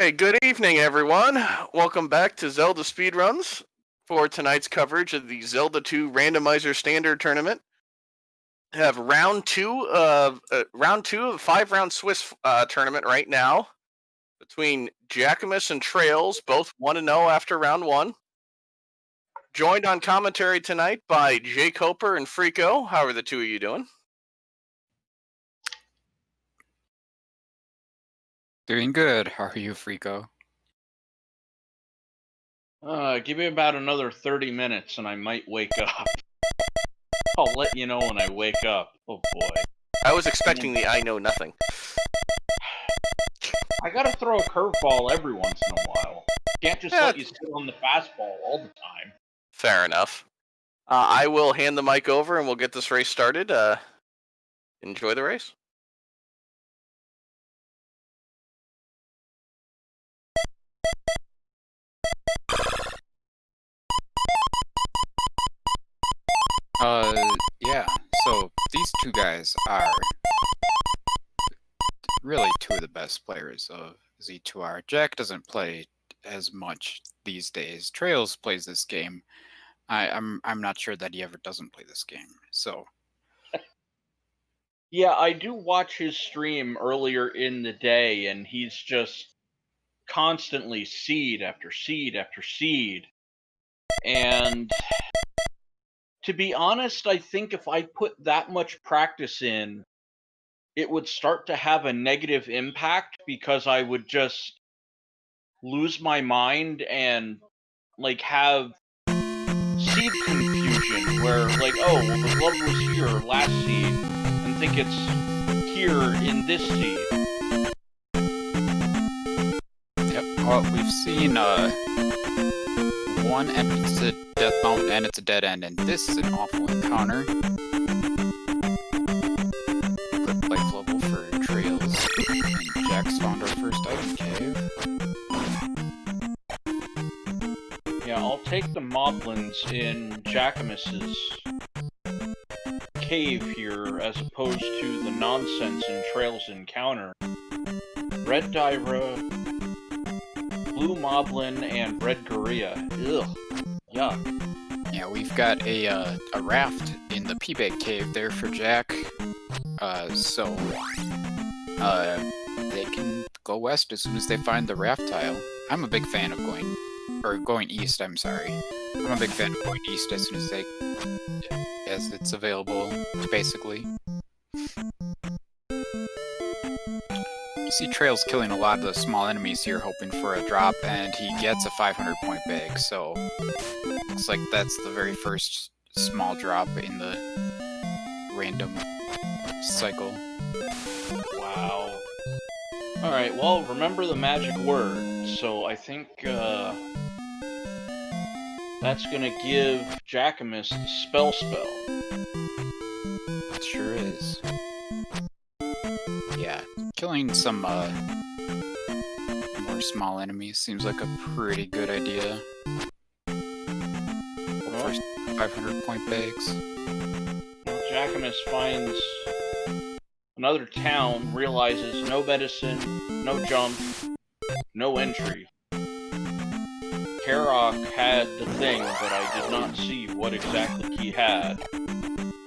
Hey, good evening, everyone. Welcome back to Zelda Speedruns for tonight's coverage of the Zelda 2 Randomizer Standard Tournament. Have round two of a 5-round Swiss tournament right now between Jackimus and traiLZ, both 1-0 after round 1. Joined on commentary tonight by Jay Coper and Frico. How are the two of you doing? Doing good. How are you, Frico? Give me about another 30 minutes and I might wake up. I'll let you know when I wake up. Oh boy. I was expecting the I know nothing. I gotta throw a curveball every once in a while. Can't just let you sit on the fastball all the time. Fair enough. I will hand the mic over and we'll get this race started. Enjoy the race. Yeah, so these two guys are really two of the best players of Z2R. Jack doesn't play as much these days. traiLZ plays this game. I'm not sure that he ever doesn't play this game, so. Yeah, I do watch his stream earlier in the day, and he's just constantly seed after seed after seed. And to be honest, I think if I put that much practice in, it would start to have a negative impact because I would just lose my mind and like have seed confusion where like, oh, well, the glove was here last seed and think it's here in this seed. Yep, well, we've seen one entrance to Death Mountain and it's a dead end, and this is an awful encounter. Quick life level for traiLZ, and Jack's found our first item cave. Yeah, I'll take the moblins in Jackimus's cave here as opposed to the nonsense in traiLZ encounter. Red Dyra, blue moblin, and red Gorilla. Ugh. Yuck. Yeah, we've got a raft in the P-Bag cave there for Jack. So they can go west as soon as they find the raft tile. I'm a big fan of going east, I'm sorry. I'm a big fan of going east as soon as it's available, basically. You see traiLZ killing a lot of the small enemies here, hoping for a drop, and he gets a 500-point bag, so looks like that's the very first small drop in the random cycle. Wow. Alright, well, remember the magic word, so I think that's gonna give Jackimus the spell. It sure is. Yeah, killing some more small enemies seems like a pretty good idea. First 500-point bags. Well, Jackimus finds another town, realizes no medicine, no jump, no entry. Karok had the thing, but I did not see what exactly he had.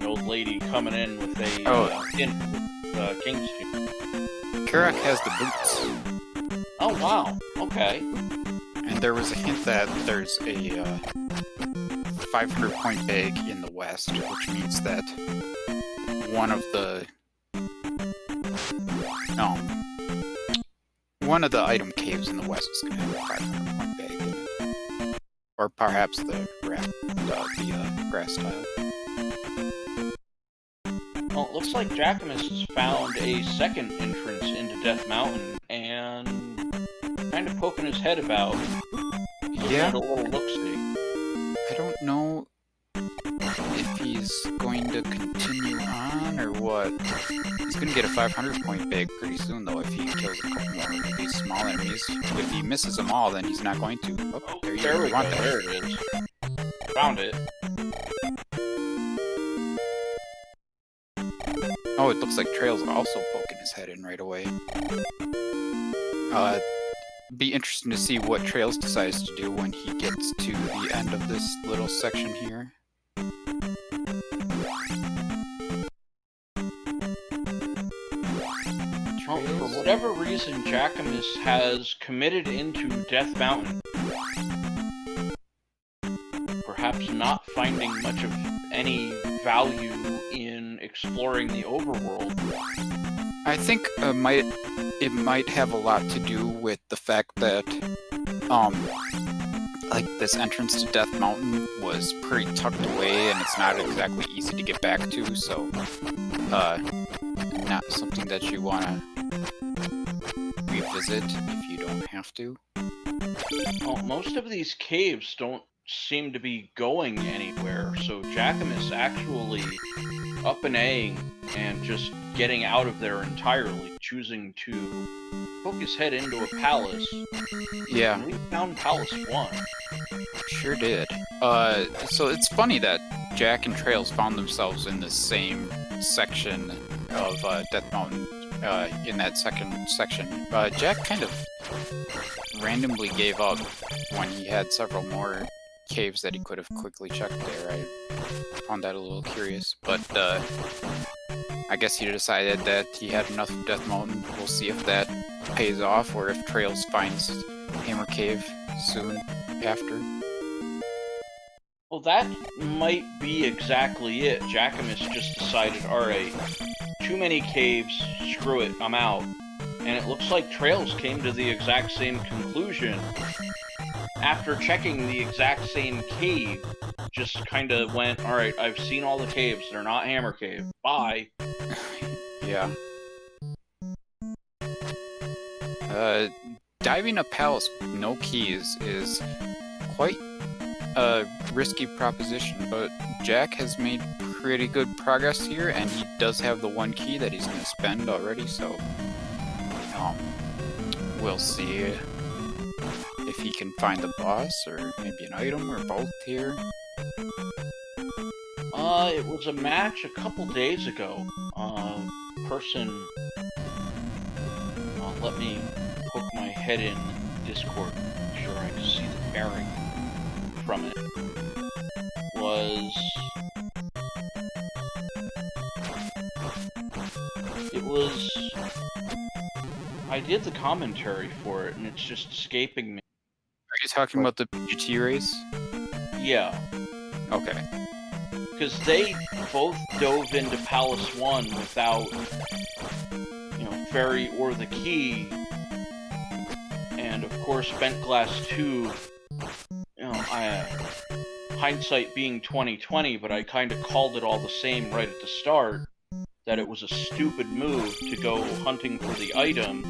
The old lady coming in with a King's Tune. Karok has the boots. Oh wow, okay. And there was a hint that there's a 500-point bag in the west, which means that one of the item caves in the west is going to have a 500-point bag in it. Or perhaps the grass tile. Well, it looks like Jackimus has found a second entrance into Death Mountain and kind of poking his head about. Yeah. A little look-see. I don't know if he's going to continue on or what. He's going to get a 500-point bag pretty soon, though, if he kills a couple more of these small enemies. If he misses them all, then he's not going to. Oh, there we go. There it is. Found it. Oh, it looks like traiLZ also poking his head in right away. be interesting to see what Trails decides to do when he gets to the end of this little section here. Well, for whatever reason, Jackimus has committed into Death Mountain. Perhaps not finding much of any value in exploring the overworld. I think it might have a lot to do with the fact that like this entrance to Death Mountain was pretty tucked away and it's not exactly easy to get back to, so not something that you want to revisit if you don't have to. Well, most of these caves don't seem to be going anywhere, so Jackimus actually up and A-ing and just getting out of there entirely, choosing to poke his head into a palace. Yeah. And we found Palace 1. Sure did. So it's funny that Jack and Trails found themselves in the same section of Death Mountain, in that second section. Jack kind of randomly gave up when he had several more caves that he could have quickly checked there. I found that a little curious, but I guess he decided that he had enough of Death Mountain. We'll see if that pays off, or if Trails finds Hammer Cave soon after. Well, that might be exactly it. Jackimus just decided, alright, too many caves, screw it, I'm out. And it looks like Trails came to the exact same conclusion. After checking the exact same cave, just kind of went, alright, I've seen all the caves, they're not Hammer Cave, bye. Yeah. Diving a palace with no keys is quite a risky proposition, but Jack has made pretty good progress here, and he does have the one key that he's going to spend already, so we'll see if he can find the boss, or maybe an item, or both here. It was a match a couple days ago. Person... let me poke my head in Discord, make sure I can see the bearing from it. It was... I did the commentary for it, and it's just escaping me. Are you talking about the GT race? Yeah. Okay. Because they both dove into Palace 1 without, Fairy or the key, and of course Bent Glass 2, hindsight being 2020, but I kind of called it all the same right at the start, that it was a stupid move to go hunting for the item,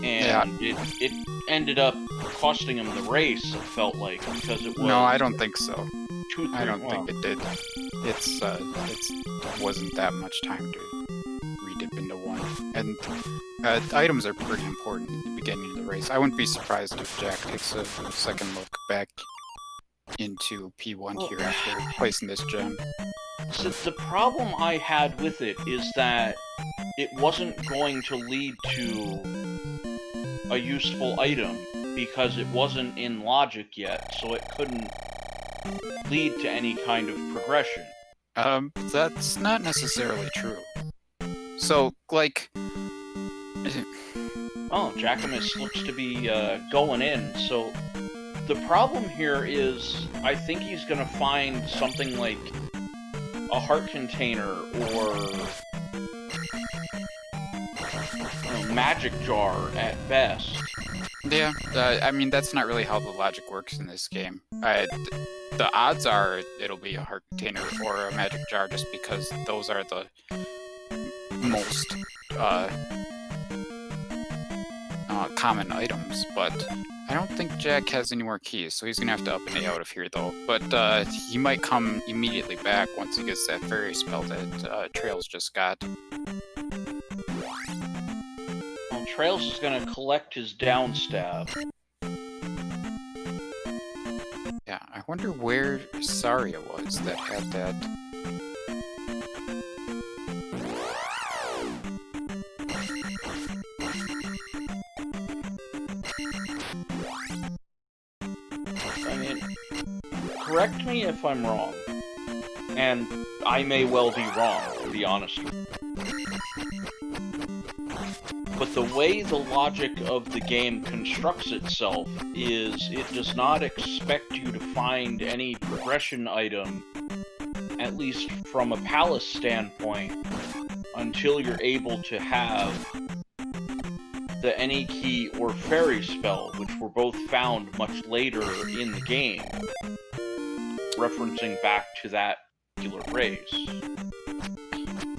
and it ended up costing him the race, it felt like, because it was... No, I don't think so. I don't well, think it did. It wasn't that much time to redip into one. And items are pretty important at the beginning of the race. I wouldn't be surprised if Jack takes a second look back into P1 here after placing this gem. So the problem I had with it is that it wasn't going to lead to a useful item, because it wasn't in logic yet, so it couldn't lead to any kind of progression. That's not necessarily true. So, like... Oh, Jackimus looks to be going in, so... The problem here is, I think he's gonna find something like a heart container, or... magic jar at best. Yeah, I mean, that's not really how the logic works in this game. The odds are it'll be a heart container or a magic jar, just because those are the most common items, but I don't think Jack has any more keys, so he's gonna have to up and A out of here, though. But he might come immediately back once he gets that fairy spell that Trails just got. Well, Trails is gonna collect his down stab. Yeah, I wonder where Saria was that had that. correct me if I'm wrong, and I may well be wrong, to be honest. But the way the logic of the game constructs itself is it does not expect you to find any progression item, at least from a palace standpoint, until you're able to have the Any Key or Fairy Spell, which were both found much later in the game, referencing back to that particular race.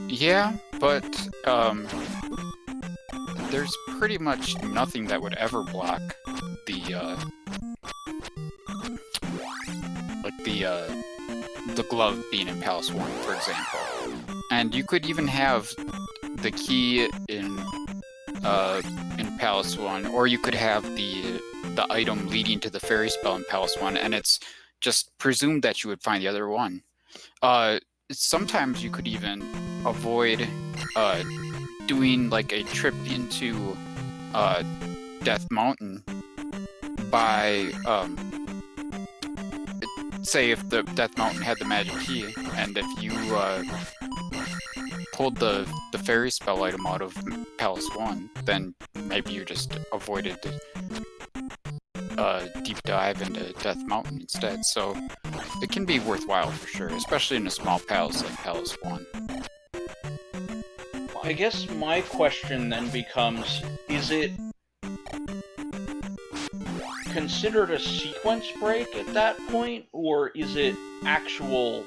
Yeah, but there's pretty much nothing that would ever block the glove being in Palace 1, for example. And you could even have the key in Palace 1, or you could have the item leading to the fairy spell in Palace 1, and it's just presumed that you would find the other one. Sometimes you could even avoid doing like a trip into Death Mountain by say if the Death Mountain had the magic key, and if you pulled the fairy spell item out of Palace 1, then maybe you just avoided deep dive into Death Mountain instead. So it can be worthwhile for sure, especially in a small palace like Palace 1. I guess my question then becomes, is it considered a sequence break at that point, or is it actual,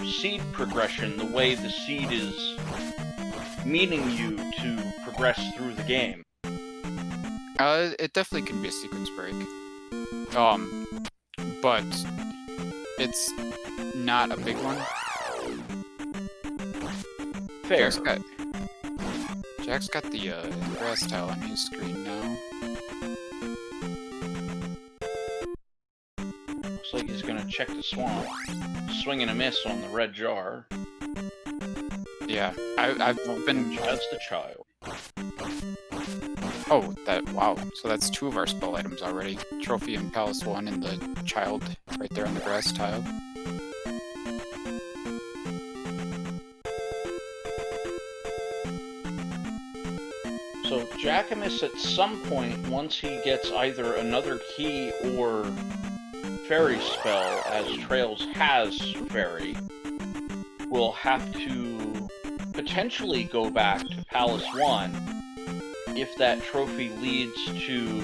seed progression, the way the seed is meaning you to progress through the game? It definitely can be a sequence break. But it's not a big one. Fair. Jack's got the grass tile on his screen now. Looks like he's gonna check the swamp. Swing and a miss on the red jar. Yeah, I've been... That's the child. Oh, wow. So that's 2 of our spell items already. Trophy in Palace 1 and the child right there on the grass tile. So Jackimus at some point, once he gets either another key or fairy spell, as traiLZ has fairy, will have to potentially go back to Palace 1 if that trophy leads to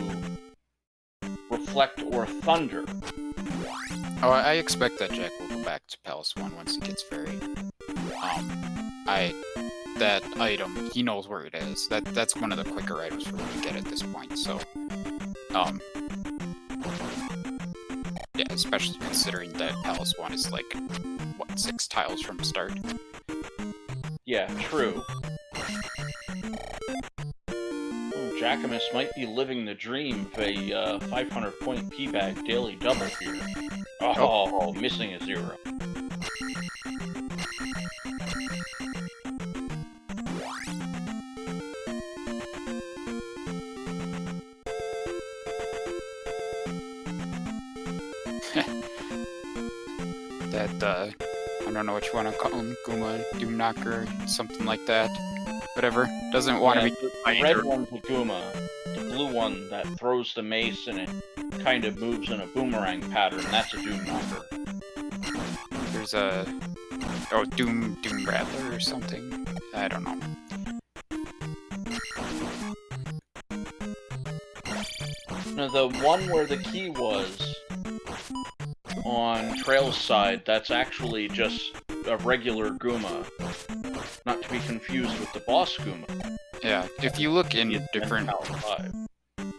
Reflect or Thunder. Oh, I expect that Jack will go back to Palace 1 once he gets fairy. That item, he knows where it is. That's one of the quicker items for him to get at this point, so... yeah, especially considering that Palace 1 is like, what, 6 tiles from start? Yeah, true. Jackimus might be living the dream of a 500-point P-Bag daily double here. Oh, missing a 0. That, I don't know what you want to call him, Gooma, Doom Knocker, something like that. Whatever. Doesn't want to be... The red one's a Gooma. The blue one that throws the mace and it kind of moves in a boomerang pattern, that's a Doom Knocker. There's a... oh, Doom Rattler or something? I don't know. Now, the one where the key was on traiLZ side, that's actually just a regular Gooma. Not to be confused with the boss Gooma. Yeah, if you look in different...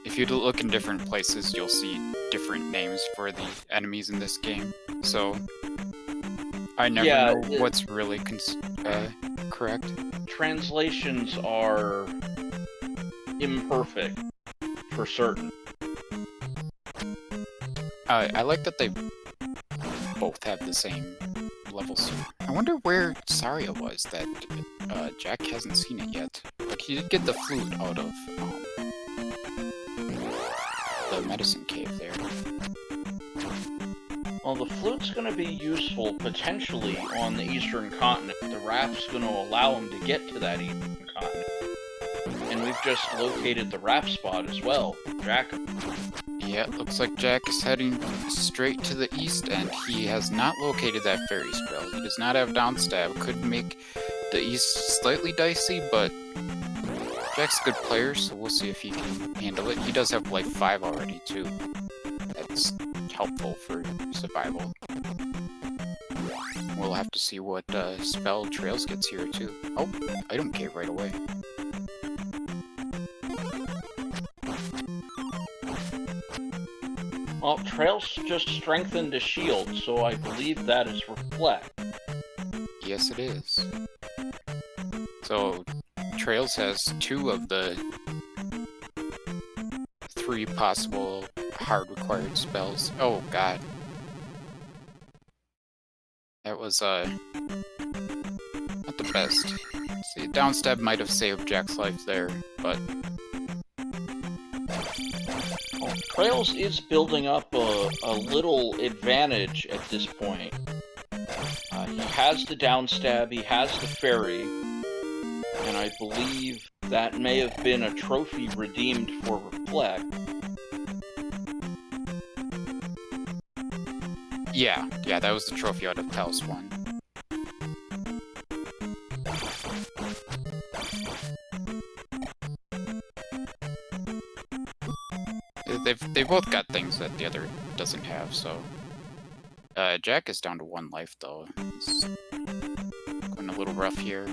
If if you look in different places, you'll see different names for the enemies in this game. So, I never know what's really correct. Translations are imperfect, for certain. I like that they both have the same levels. I wonder where Saria was that Jack hasn't seen it yet. But he did get the flute out of the medicine cave there. Well, the flute's going to be useful potentially on the eastern continent. The raft's going to allow him to get to that eastern continent. And we've just located the raft spot as well, Jackimus. Yeah, it looks like Jack is heading straight to the east, and he has not located that fairy spell. He does not have downstab. Could make the east slightly dicey, but Jack's a good player, so we'll see if he can handle it. He does have life 5 already, too. That's helpful for survival. We'll have to see what spell traiLZ gets here, too. Oh, item cave right away. Well, traiLZ just strengthened a shield, so I believe that is Reflect. Yes, it is. So, traiLZ has 2 of the 3 possible hard required spells. Oh, God. That was, not the best. See, downstab might have saved Jack's life there, but... Well, traiLZ is building up a little advantage at this point. He has the downstab, he has the fairy, and I believe that may have been a trophy redeemed for Reflect. Yeah, that was the trophy out of Talos 1. They both got things that the other doesn't have, so... Jack is down to 1 life, though. It's going a little rough here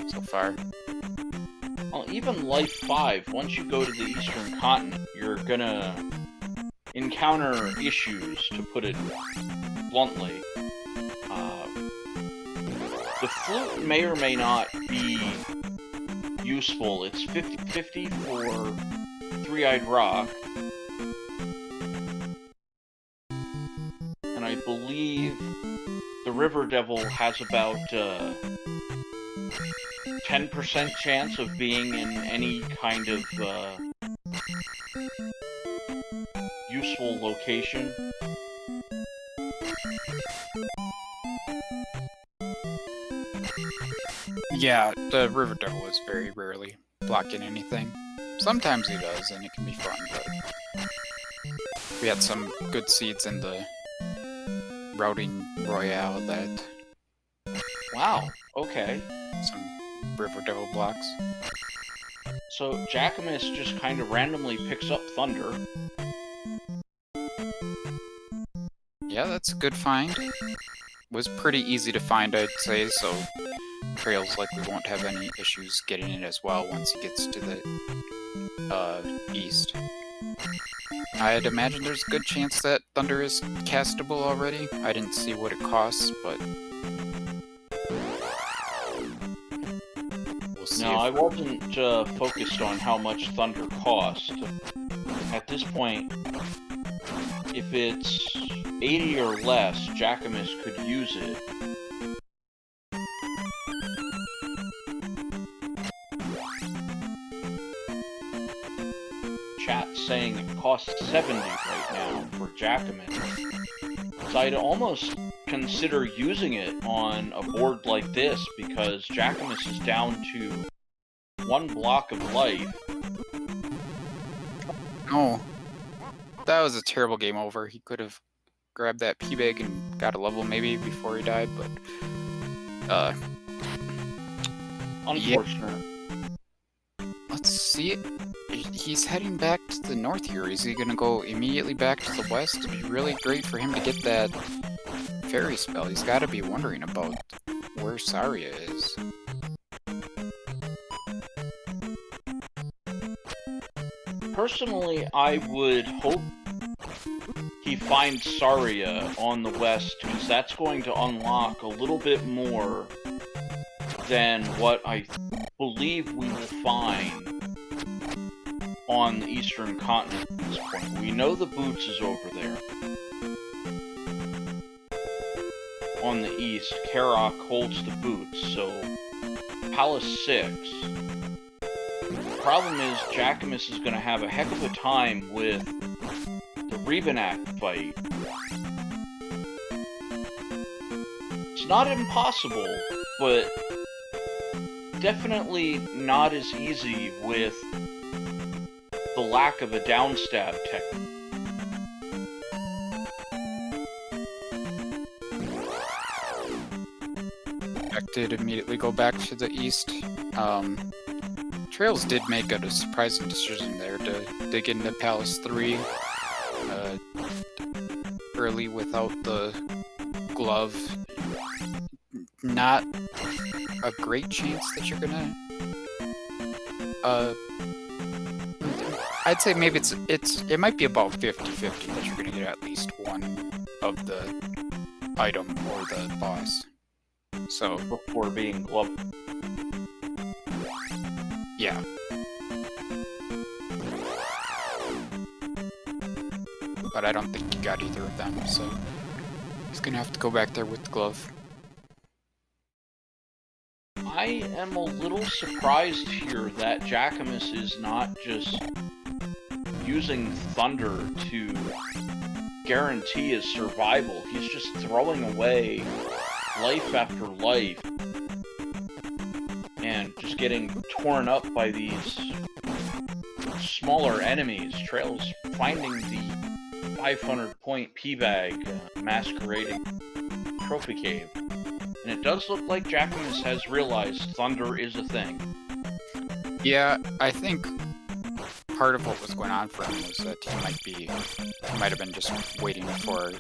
so far. Well, even life 5, once you go to the eastern continent, you're gonna encounter issues, to put it bluntly. The flute may or may not be useful. It's 50-50 for Three-Eyed Rock. And I believe the River Devil has about 10% chance of being in any kind of useful location. Yeah, the River Devil is very rarely blocking anything. Sometimes he does, and it can be fun, but... We had some good seeds in the Routing Royale that... Wow, okay. Some River Devil blocks. So Jackimus just kind of randomly picks up Thunder. Yeah, that's a good find. Was pretty easy to find, I'd say, so traiLZ likely won't have any issues getting it as well once he gets to the east. I'd imagine there's a good chance that Thunder is castable already. I didn't see what it costs, but we'll see. No, I wasn't focused on how much Thunder cost. At this point, if it's 80 or less, Jackimus could use it. Chat's saying it costs 70 right now for Jackimus. So I'd almost consider using it on a board like this, because Jackimus is down to 1 block of life. Oh, that was a terrible game over. He could have grabbed that P-Bag and got a level maybe before he died, but Unfortunate. Yeah. Let's see. He's heading back to the north here. Is he gonna go immediately back to the west? It'd be really great for him to get that fairy spell. He's gotta be wondering about where Saria is. Personally, I would hope he finds Saria on the west, because that's going to unlock a little bit more than what I believe we will find on the eastern continent at this point. We know the Boots is over there. On the east, Karok holds the Boots, so Palace 6. The problem is Jackimus is going to have a heck of a time with the Rebenak fight. It's not impossible, but definitely not as easy with the lack of a downstab technique. Jack did immediately go back to the east. traiLZ did make a surprising decision there to dig into Palace 3 early without the glove. Not a great chance that you're gonna I'd say maybe it might be about 50-50 that you're gonna get at least one of the item or the boss. So Before being gloved. yeah. But I don't think he got either of them, so he's gonna have to go back there with the glove. I am a little surprised here that Jackimus is not just using Thunder to guarantee his survival. He's just throwing away life after life and just getting torn up by these smaller enemies. traiLZ finding the 500-point P-Bag masquerading trophy cave. And it does look like Jackimus has realized Thunder is a thing. Yeah, I think part of what was going on for him was that he might have been just waiting for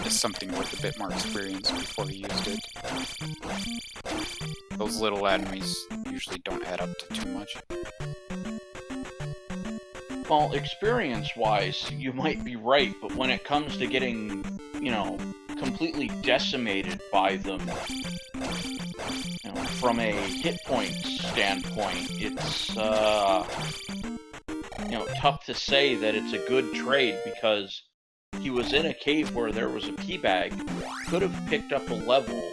something with a bit more experience before he used it. Those little enemies usually don't add up to too much. Well, experience-wise, you might be right, but when it comes to getting, completely decimated by them, from a hit point standpoint, it's, tough to say that it's a good trade, because he was in a cave where there was a P-Bag, could have picked up a level,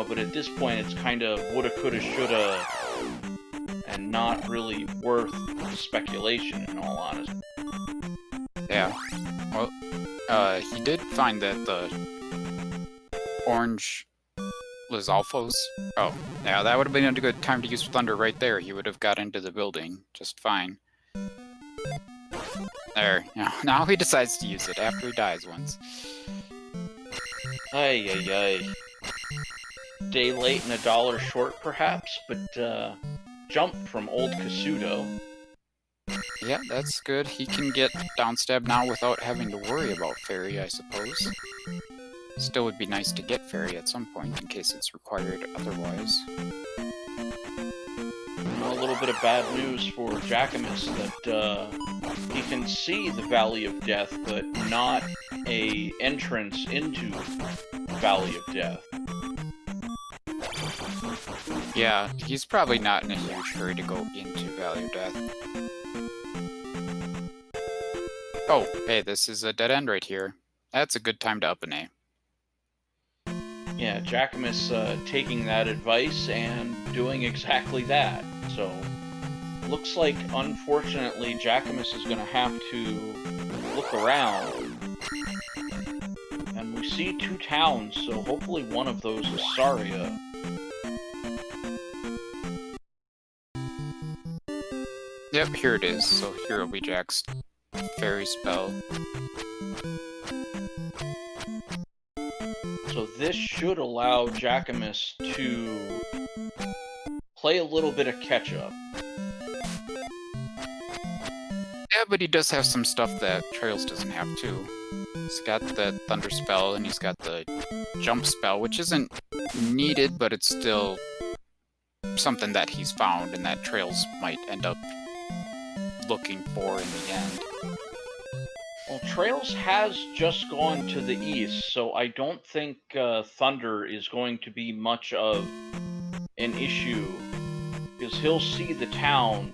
but at this point it's kind of woulda, coulda, shoulda, and not really worth speculation, in all honesty. Yeah. Well, he did find that the orange Lizalfos... Oh, yeah, that would have been a good time to use Thunder right there. He would have got into the building just fine. There, now he decides to use it after he dies once. Ay, ay, ay. Day late and $1 short, perhaps, but, jump from old Kasudo. Yeah, that's good. He can get downstab now without having to worry about Fairy, I suppose. Still would be nice to get Fairy at some point, in case it's required otherwise. A little bit of bad news for Jackimus, that, he can see the Valley of Death, but not a entrance into Valley of Death. Yeah, he's probably not in a huge hurry to go into Valley of Death. Oh, hey, this is a dead end right here. That's a good time to up an A. Yeah, Jackimus taking that advice and doing exactly that. So, looks like, unfortunately, Jackimus is going to have to look around. And we see 2 towns, so hopefully one of those is Saria. Yep, here it is. So here will be Jack's Fairy spell. So this should allow Jackimus to play a little bit of catch-up. Yeah, but he does have some stuff that traiLZ doesn't have too. He's got the Thunder spell, and he's got the Jump spell, which isn't needed, but it's still something that he's found and that traiLZ might end up looking for in the end. Well, traiLZ has just gone to the east, so I don't think Thunder is going to be much of an issue, because he'll see the town.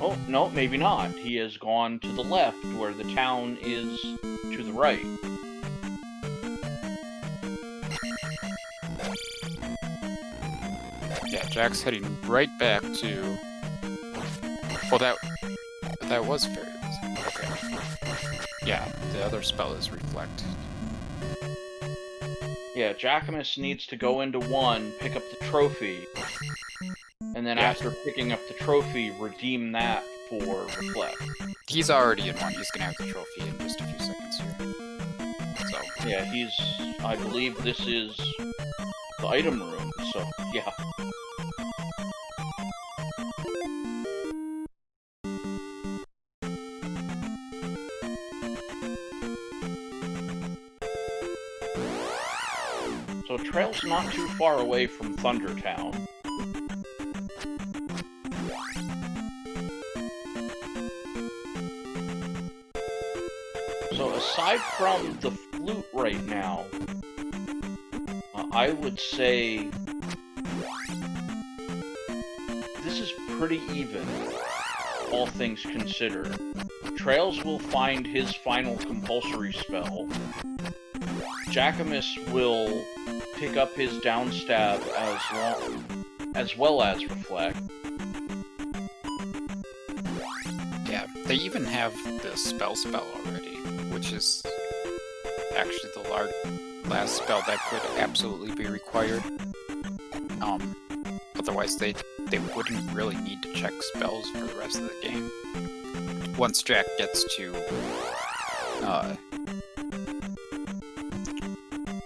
Oh, no, maybe not. He has gone to the left, where the town is to the right. Yeah, Jack's heading right back to... Well, that was Fairy. Okay. Yeah, the other spell is Reflect. Yeah, Jackimus needs to go into 1, pick up the trophy, and then after picking up the trophy, redeem that for Reflect. He's already in 1. He's gonna have the trophy in just a few seconds here. So yeah, I believe this is the item room, so yeah. So Trail's not too far away from Thundertown. So aside from the flute right now, I would say this is pretty even, all things considered. Trails will find his final compulsory spell. Jackimus will pick up his downstab as well as Reflect. yeah, they even have the spell already, which is actually the last spell that could absolutely be required. Otherwise they wouldn't really need to check spells for the rest of the game. Once Jack gets to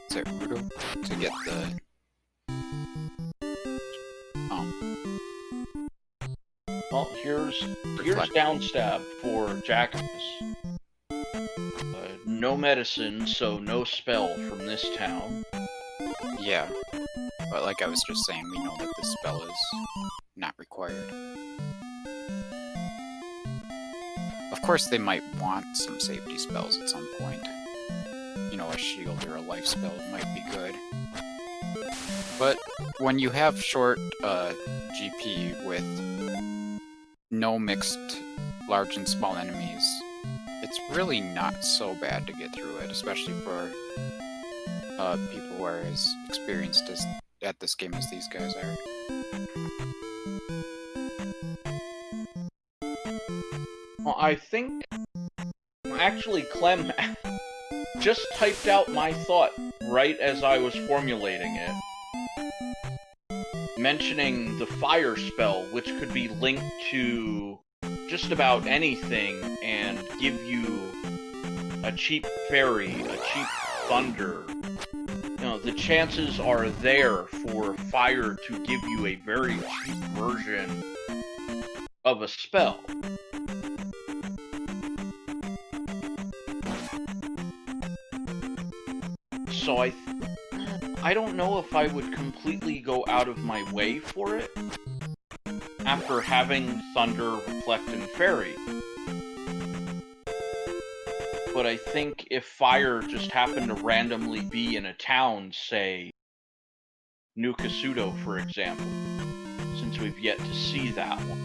is it Rudo? To get the well, here's downstab for Jackimus. No medicine, so no spell from this town. yeah. But like I was just saying, we know that this spell is not required. Of course, they might want some safety spells at some point. You know, a shield or a life spell might be good. But when you have short GP with no mixed large and small enemies, it's really not so bad to get through it, especially for people who are as experienced at this game as these guys are. Well, I think actually Clem just typed out my thought right as I was formulating it, mentioning the fire spell, which could be linked to just about anything and give you a cheap fairy, a cheap thunder. You know, the chances are there for fire to give you a very cheap version of a spell. So I don't know if I would completely go out of my way for it after having Thunder, Reflect, and Fairy. But I think if Fire just happened to randomly be in a town, say New Kasuto, for example, since we've yet to see that one,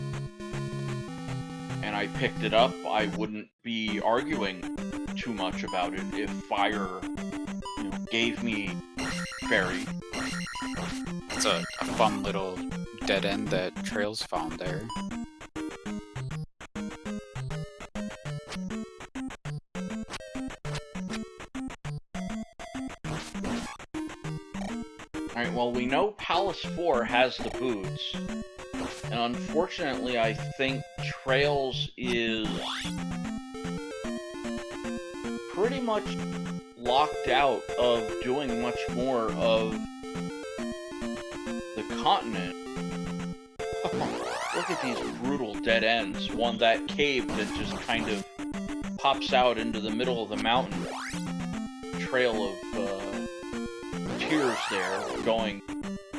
and I picked it up, I wouldn't be arguing too much about it if Fire, you know, gave me Fairy. It's a fun little dead end that Trails found there. Alright, well, we know Palace 4 has the boots, and unfortunately I think Trails is pretty much locked out of doing much more of the continent. Look at these brutal dead ends. One, that cave that just kind of pops out into the middle of the mountain. Trail of tears there, going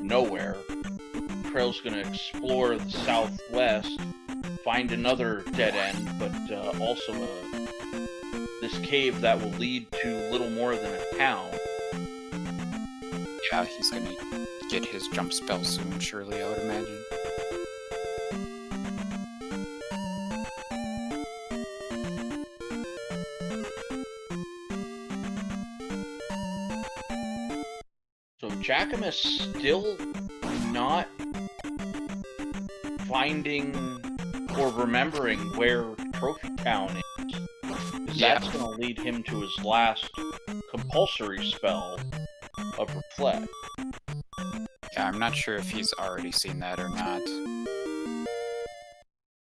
nowhere. Trail's gonna explore the southwest, find another dead end, but also this cave that will lead to little more than a town. Yeah, he's gonna get his jump spell soon, surely, I would imagine. So Jackimus still not finding or remembering where Trophy Town is. Because that's going to lead him to his last compulsory spell, Upper flat. Yeah, I'm not sure if he's already seen that or not.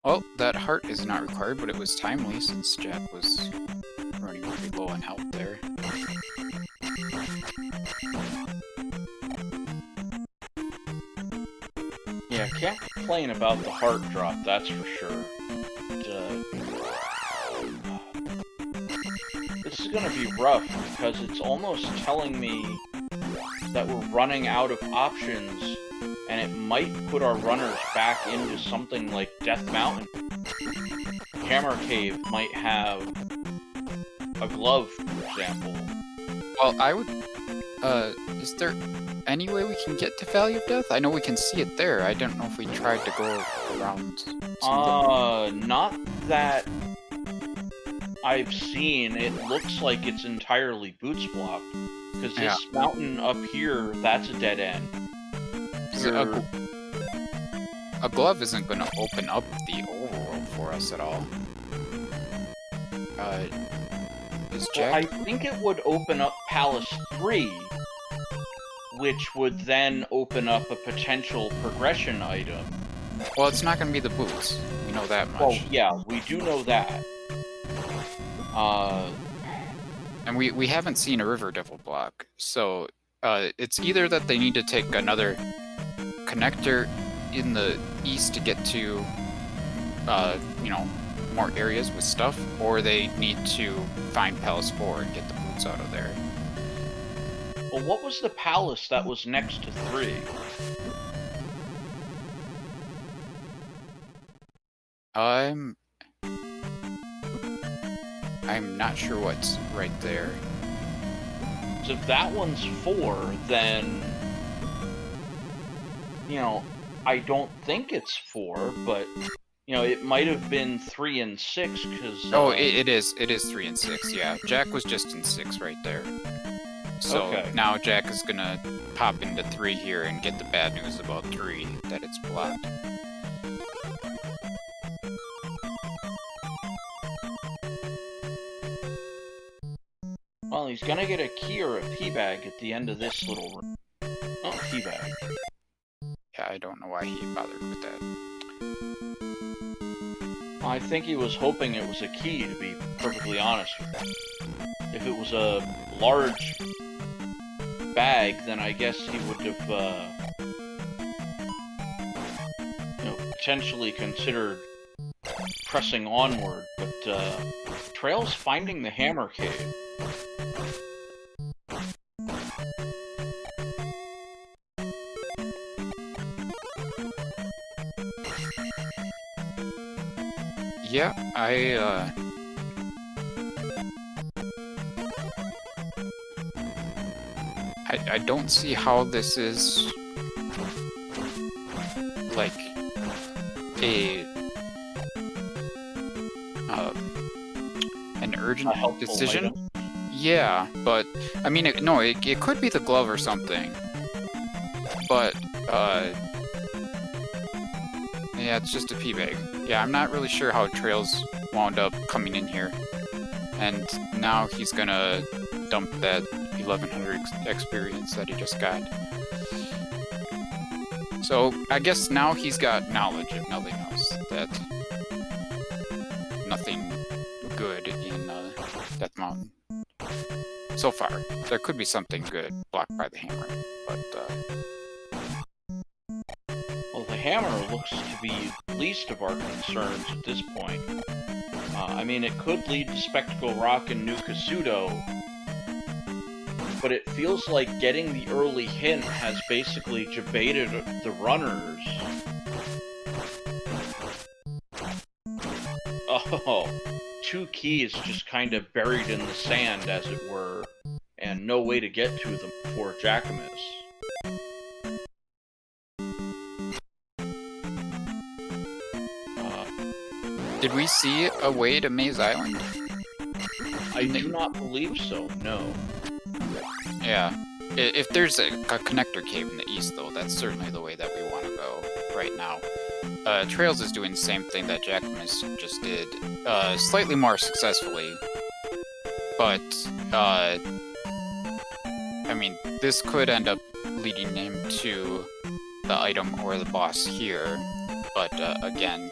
Well, that heart is not required, but it was timely since Jack was running pretty low on health there. Yeah, can't complain about the heart drop, that's for sure. This is gonna be rough, because it's almost telling me that we're running out of options, and it might put our runners back into something like Death Mountain. Hammer Cave might have a glove, for example. Well, I would... is there any way we can get to Valley of Death? I know we can see it there. I don't know if we tried to go around... Not that I've seen. It looks like it's entirely boots blocked. Because this mountain up here, that's a dead end. A glove isn't going to open up the overworld for us at all. Is Jack... Well, I think it would open up Palace 3, which would then open up a potential progression item. Well, it's not going to be the boots. We know that much. Well, yeah, we do know that. And we haven't seen a River Devil block, so it's either that they need to take another connector in the east to get to, you know, more areas with stuff, or they need to find Palace 4 and get the boots out of there. Well, what was the palace that was next to 3? I'm not sure what's right there. So if that one's 4, then... You know, I don't think it's 4, but... You know, it might have been 3 and 6, because... Oh, it is 3 and 6, yeah. Jack was just in 6 right there. So now Jack is gonna pop into 3 here and get the bad news about 3, that it's blocked. Well, he's gonna get a key or a pea bag at the end of this little room. Oh, pea bag. Yeah, I don't know why he bothered with that. Well, I think he was hoping it was a key, to be perfectly honest with you. If it was a large bag, then I guess he would have, you know, potentially considered pressing onward, but, Trail's finding the Hammer Cave. Yeah, I don't see how this is like an urgent decision. Item. Yeah, but I mean, it could be the glove or something. But yeah, it's just a pea bag. Yeah, I'm not really sure how Trails wound up coming in here. And now he's gonna dump that 1100 experience that he just got. So, I guess now he's got knowledge, if nothing else, that nothing good in Death Mountain. So far. There could be something good blocked by the hammer, but Well, the hammer looks to be least of our concerns at this point. I mean, it could lead to Spectacle Rock and New Kasuto, but it feels like getting the early hint has basically jebaited the runners. Oh, 2 keys just kind of buried in the sand, as it were, and no way to get to them before Jackimus. did we see a way to Maze Island? I do not believe so, no. Yeah. If there's a connector cave in the east, though, that's certainly the way that we want to go right now. Trails is doing the same thing that Jackimus just did, slightly more successfully. But, I I mean, this could end up leading him to the item or the boss here, but again,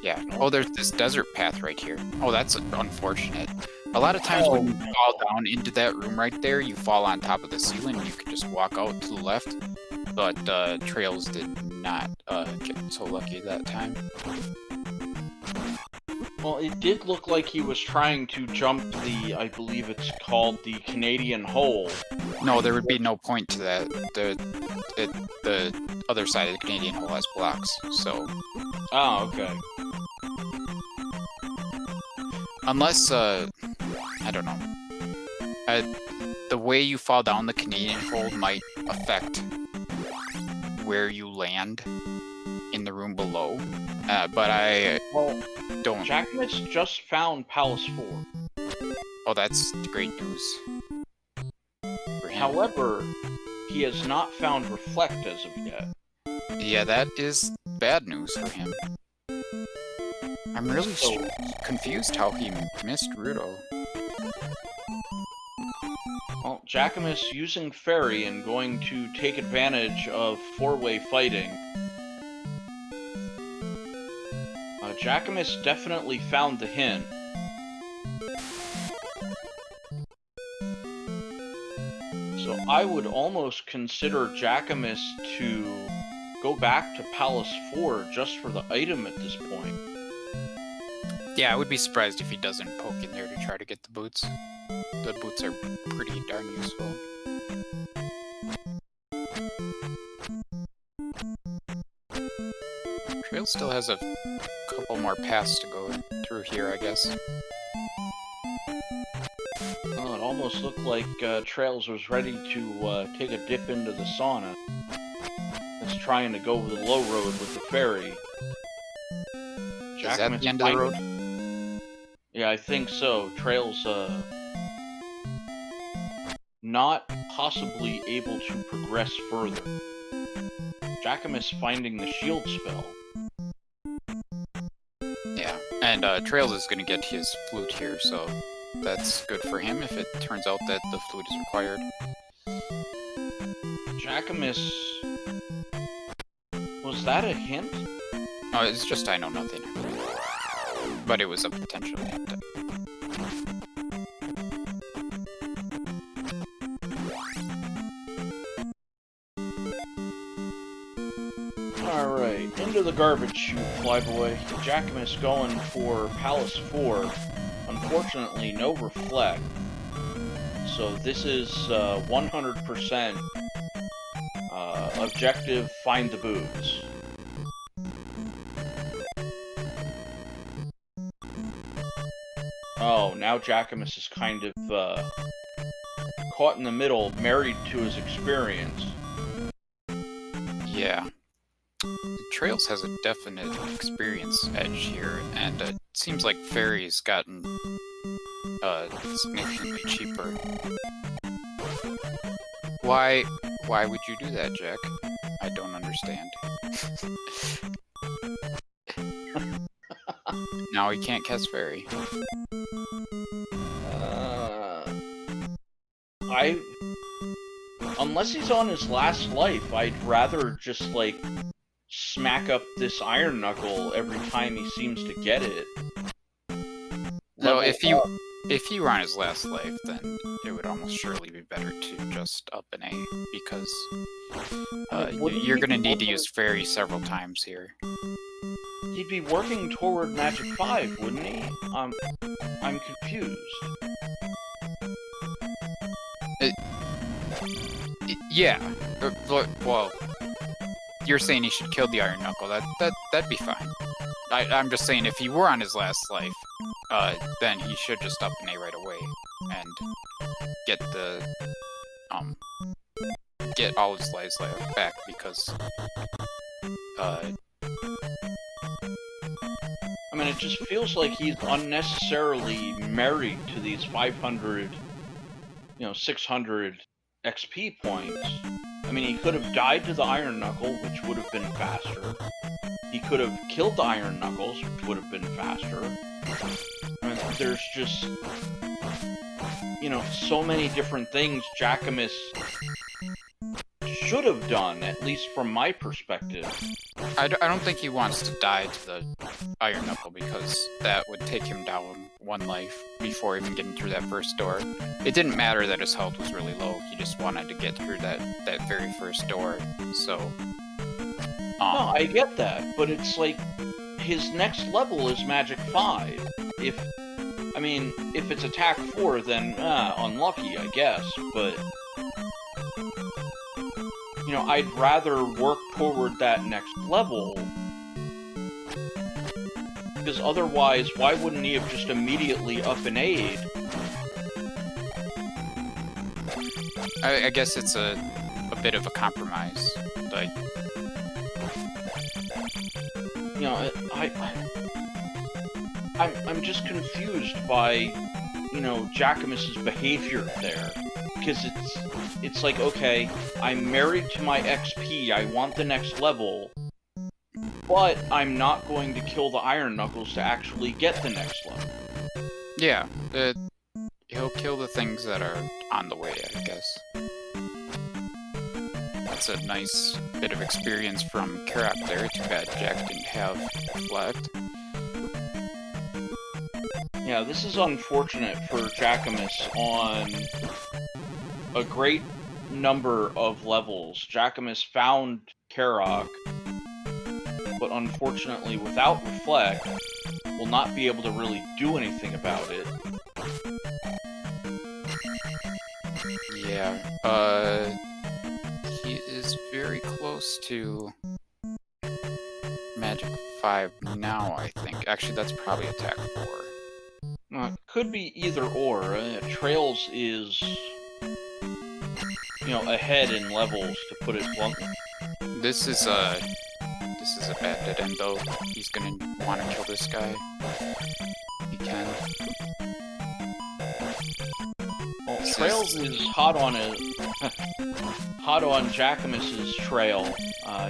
yeah. Oh, there's this desert path right here. Oh, that's unfortunate. A lot of times when you fall down into that room right there, you fall on top of the ceiling and you can just walk out to the left. But traiLZ did not get so lucky that time. Well, it did look like he was trying to jump the, I believe it's called the Canadian hole. No, there would be no point to that. The other side of the Canadian hole has blocks, so... Oh, okay. Unless, I don't know. The way you fall down the Canadian hole might affect where you land in the room below. But I don't... Jackimus just found Palace 4. Oh, that's great news. For him. However, he has not found Reflect as of yet. Yeah, that is bad news for him. I'm really confused how he missed Rudo. Well, Jackimus using Fairy and going to take advantage of four-way fighting. Jackimus definitely found the hint. So I would almost consider Jackimus to go back to Palace 4 just for the item at this point. Yeah, I would be surprised if he doesn't poke in there to try to get the boots. The boots are pretty darn useful. traiLZ still has a couple more paths to go through here, I guess. Oh, it almost looked like traiLZ was ready to take a dip into the sauna. It's trying to go the low road with the Fairy. Is that the end of the road? Yeah, I think so. traiLZ, not possibly able to progress further. Jackimus finding the shield spell. Yeah, and traiLZ is going to get his flute here, so that's good for him if it turns out that the flute is required. Jackimus... Was that a hint? Oh, it's just I know nothing. But it was a potential hint. Alright, into the garbage chute, Flyboy. Jackimus going for Palace 4. Unfortunately, no Reflect. So this is 100% objective, find the boots. Oh, now Jackimus is kind of caught in the middle, married to his experience. Yeah. traiLZ has a definite experience edge here, and it seems like Fairy's gotten significantly cheaper. Why would you do that, Jack? I don't understand. Now he can't cast Fairy. Unless he's on his last life, I'd rather just, like, smack up this Iron Knuckle every time he seems to get it. No, if he were on his last life, then it would almost surely be better to just up an A, because you're going to need to use Fairy several times here. He'd be working toward Magic 5, wouldn't he? I'm confused. Yeah. Well, you're saying he should kill the Iron Knuckle. That'd be fine. I'm just saying if he were on his last life, then he should just up an A right away and get the get all his lives back, because I mean, it just feels like he's unnecessarily married to these 500, 600 XP points. I mean, he could have died to the Iron Knuckle, which would have been faster. He could have killed the Iron Knuckles, which would have been faster. I mean, there's just... you know, so many different things Jackimus should have done, at least from my perspective. I don't think he wants to die to the Iron Knuckle, because that would take him down 1 life before even getting through that first door. It didn't matter that his health was really low, he just wanted to get through that very first door, so... No, I get that, but it's like, his next level is Magic 5. If it's Attack 4, then, unlucky, I guess, but... You know, I'd rather work toward that next level, because otherwise, why wouldn't he have just immediately up an aid? I guess it's a bit of a compromise, like... You know, I'm just confused by, you know, Jackimus's behavior there. Because it's like, okay, I'm married to my XP, I want the next level, but I'm not going to kill the Iron Knuckles to actually get the next level. Yeah, he'll kill the things that are on the way, I guess. That's a nice bit of experience from Karak there. Too bad Jack didn't have Reflect. Yeah, this is unfortunate for Jackimus on a great number of levels. Jackimus found Karak, but unfortunately without Reflect, will not be able to really do anything about it. Yeah, he is very close to Magic 5 now, I think. Actually, that's probably Attack 4. Could be either or. traiLZ is, you know, ahead in levels, to put it bluntly. This is a bad dead end, though. He's gonna want to kill this guy. He can. Well, traiLZ is hot on hot on Jackimus's trail.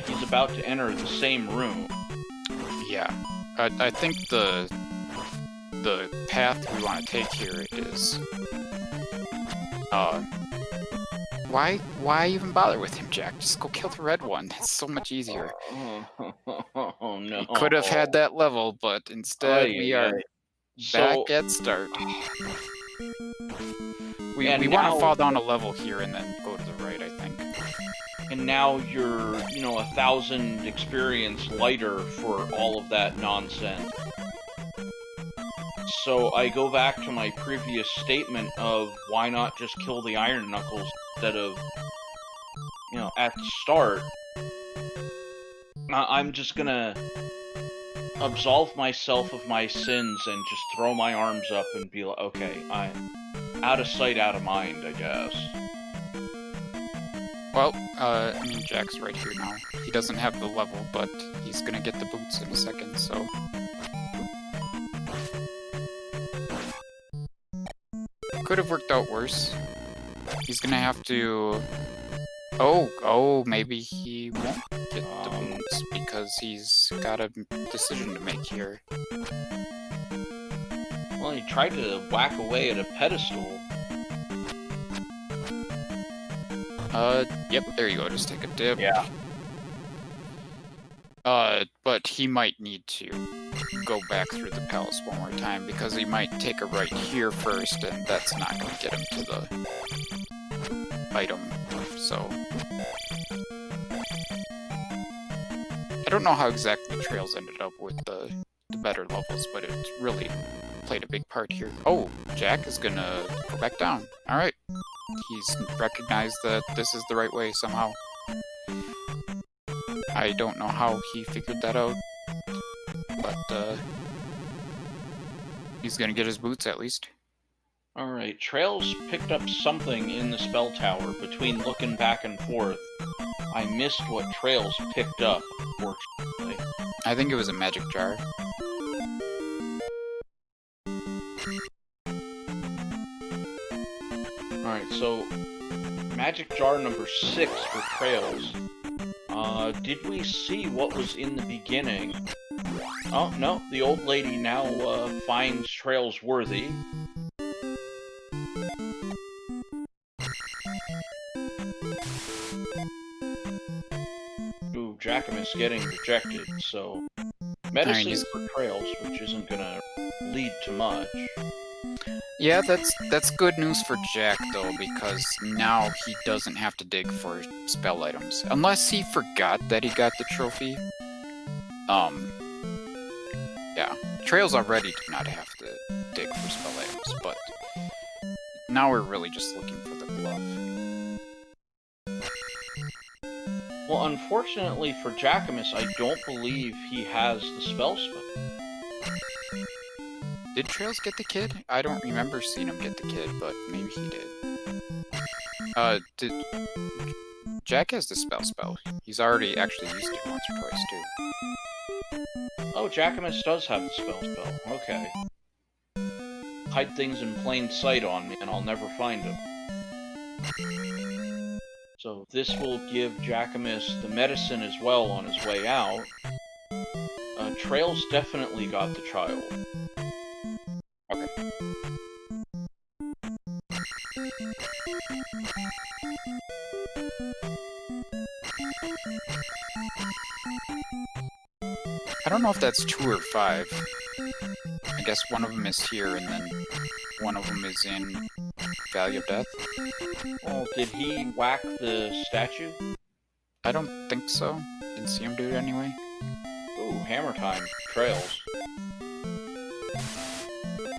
He's about to enter the same room. Yeah, I think the path we want to take here is why even bother with him, Jack? Just go kill the red one. That's so much easier. Oh no. We could have had that level, but instead we are back at start. We want to fall down a level here and then go to the right, I think. And now you're, you know, 1,000 experience lighter for all of that nonsense. So I go back to my previous statement of why not just kill the Iron Knuckles instead of, you know, at the start. I'm just gonna absolve myself of my sins and just throw my arms up and be like, okay, I'm out of sight, out of mind, I guess. Well, I mean, Jack's right here now. He doesn't have the level, but he's gonna get the boots in a second, so... Could have worked out worse. He's gonna have to... Oh, maybe he won't get the boots because he's got a decision to make here. Well, he tried to whack away at a pedestal. Yep, there you go, just take a dip. Yeah. But he might need to go back through the palace one more time, because he might take a right here first, and that's not gonna get him to the item, so... I don't know how exactly traiLZ ended up with the better levels, but it really played a big part here. Oh, Jack is gonna go back down. Alright. He's recognized that this is the right way somehow. I don't know how he figured that out, but he's gonna get his boots at least. Alright, traiLZ picked up something in the spell tower between looking back and forth. I missed what traiLZ picked up, unfortunately. I think it was a magic jar. Alright, so magic jar number 6 for traiLZ. Did we see what was in the beginning? Oh, no, the old lady now finds traiLZ worthy. Ooh, Jackimus getting rejected, so medicine he's- for trails, which isn't gonna lead to much. Yeah, that's good news for Jack, though, because now he doesn't have to dig for spell items. Unless he forgot that he got the trophy. Yeah. Trails already do not have to dig for spell items, but now we're really just looking for the glove. Well, unfortunately for Jackimus, I don't believe he has the spell spell. Did Trails get the kid? I don't remember seeing him get the kid, but maybe he did. Jack has the spell. He's already actually used it once or twice, too. Oh, Jackimus does have the spell. Okay. Hide things in plain sight on me, and I'll never find him. So this will give Jackimus the medicine as well on his way out. Trails definitely got the child. Okay. I don't know if that's 2 or 5. I guess one of them is here, and then one of them is in Valley of Death. Well, did he whack the statue? I don't think so. Didn't see him do it anyway. Ooh, hammer time. Trails.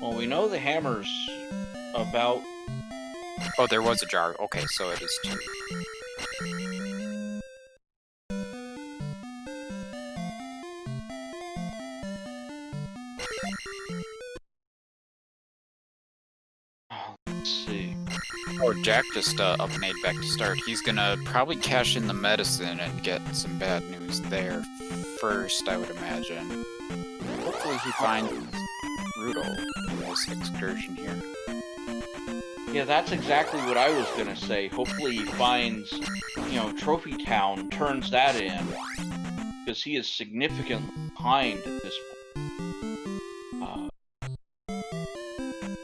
Well, we know the hammer's about... Oh, there was a jar. Okay, so it is 2. Let's see. Oh, Jack just upnade back to start. He's gonna probably cash in the medicine and get some bad news there first, I would imagine. Hopefully he finds Rudo in this excursion here. Yeah, that's exactly what I was gonna say. Hopefully he finds, Trophy Town, turns that in, because he is significantly behind at this point.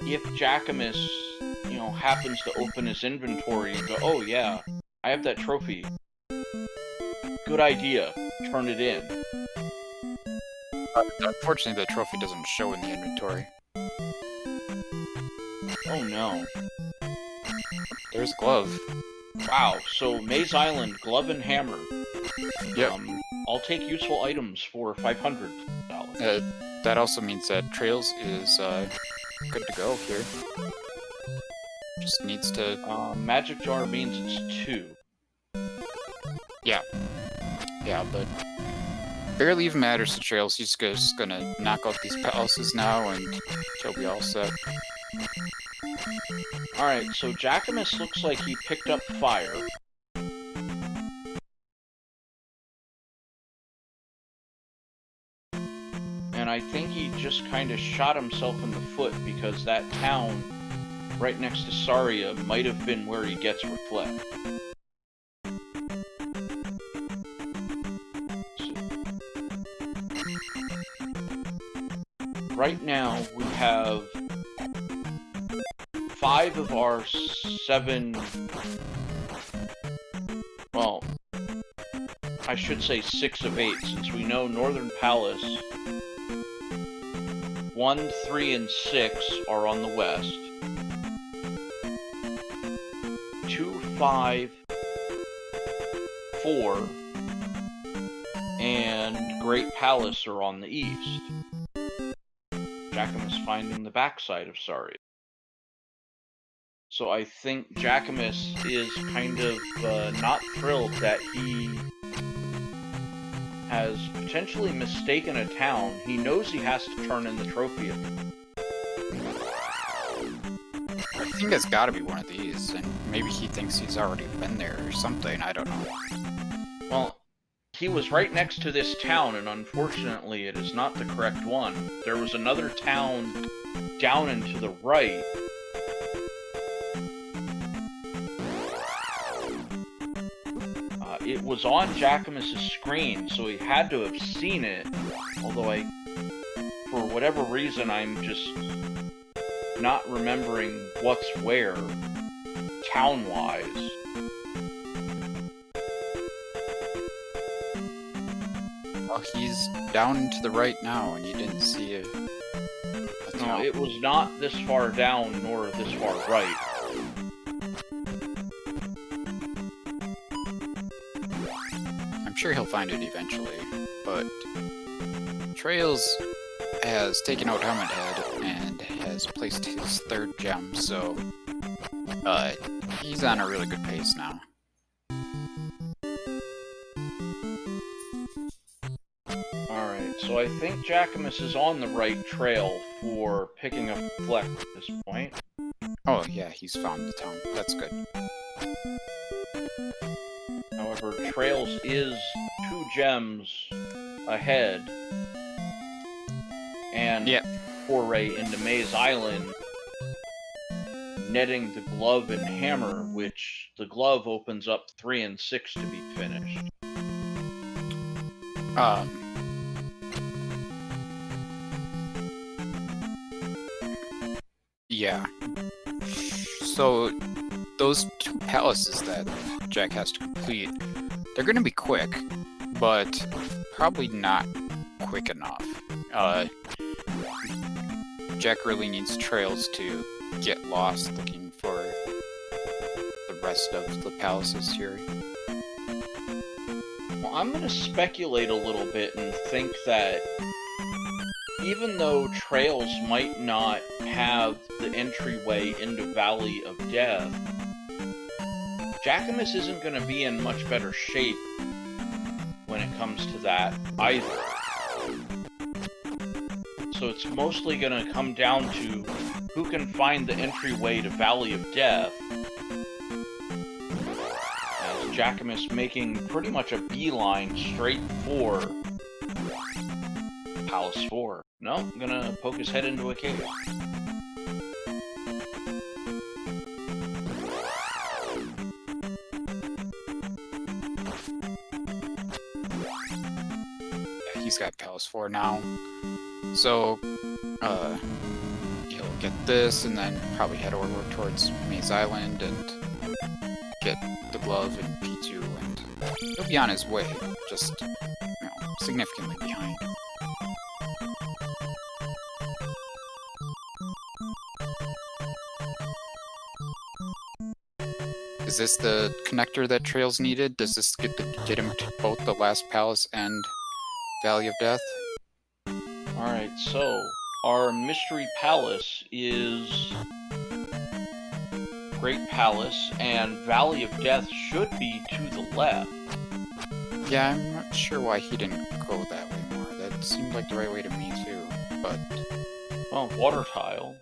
If Jackimus, happens to open his inventory and go, oh yeah, I have that trophy. Good idea. Turn it in. Unfortunately, the trophy doesn't show in the inventory. Oh no. There's a glove. Wow, so Maze Island, glove and hammer. Yep. I'll take useful items for $500. That also means that Trails is good to go here. Just needs to... Magic Jar means it's 2. Yeah, but barely even matters to Trails. He's just gonna knock out these palaces now, and he'll be all set. Alright, so Jackimus looks like he picked up fire. And I think he just kind of shot himself in the foot because that town right next to Saria might have been where he gets Reflect. So, right now, we have 5 of our 7... Well, I should say 6 of 8, since we know Northern Palace 1, 3, and 6 are on the west. 2, 5, 4, and Great Palace are on the east. Jackimus finding the backside of Saria. So I think Jackimus is kind of not thrilled that he has potentially mistaken a town. He knows he has to turn in the trophy. I think it's gotta be one of these, and maybe he thinks he's already been there or something, I don't know. Well, he was right next to this town, and unfortunately it is not the correct one. There was another town down and to the right. It was on Jackimus' screen, so he had to have seen it, although for whatever reason, I'm just not remembering what's where, town-wise. Well, he's down to the right now, and you didn't see a No, town. it was not this far down, nor this far right. I'm sure he'll find it eventually, but traiLZ has taken out Helmet Head and has placed his 3rd gem, so he's on a really good pace now. Alright, so I think Jackimus is on the right trail for picking up Fleck at this point. Oh yeah, he's found the town. That's good. However, traiLZ is 2 gems ahead. And Yep. foray into Maze Island, netting the glove and hammer, which the glove opens up 3 and 6 to be finished. Yeah. So, those 2 palaces that Jack has to complete, they're gonna be quick, but probably not quick enough. Jack really needs traiLZ to get lost looking for the rest of the palaces here. Well, I'm going to speculate a little bit and think that even though traiLZ might not have the entryway into Valley of Death, Jackimus isn't going to be in much better shape when it comes to that either. So it's mostly going to come down to who can find the entryway to Valley of Death. As Jackimus making pretty much a beeline straight for Palace 4. No, I'm gonna poke his head into a cave. He's got Palace 4 now. So, he'll get this and then probably head over towards Maze Island and get the glove and P2, and he'll be on his way, just, significantly behind. Is this the connector that traiLZ needed? Does this get him to both the last palace and Valley of Death? Alright, so our mystery palace is Great Palace, and Valley of Death should be to the left. Yeah, I'm not sure why he didn't go that way more. That seemed like the right way to me too, but Oh, water tile.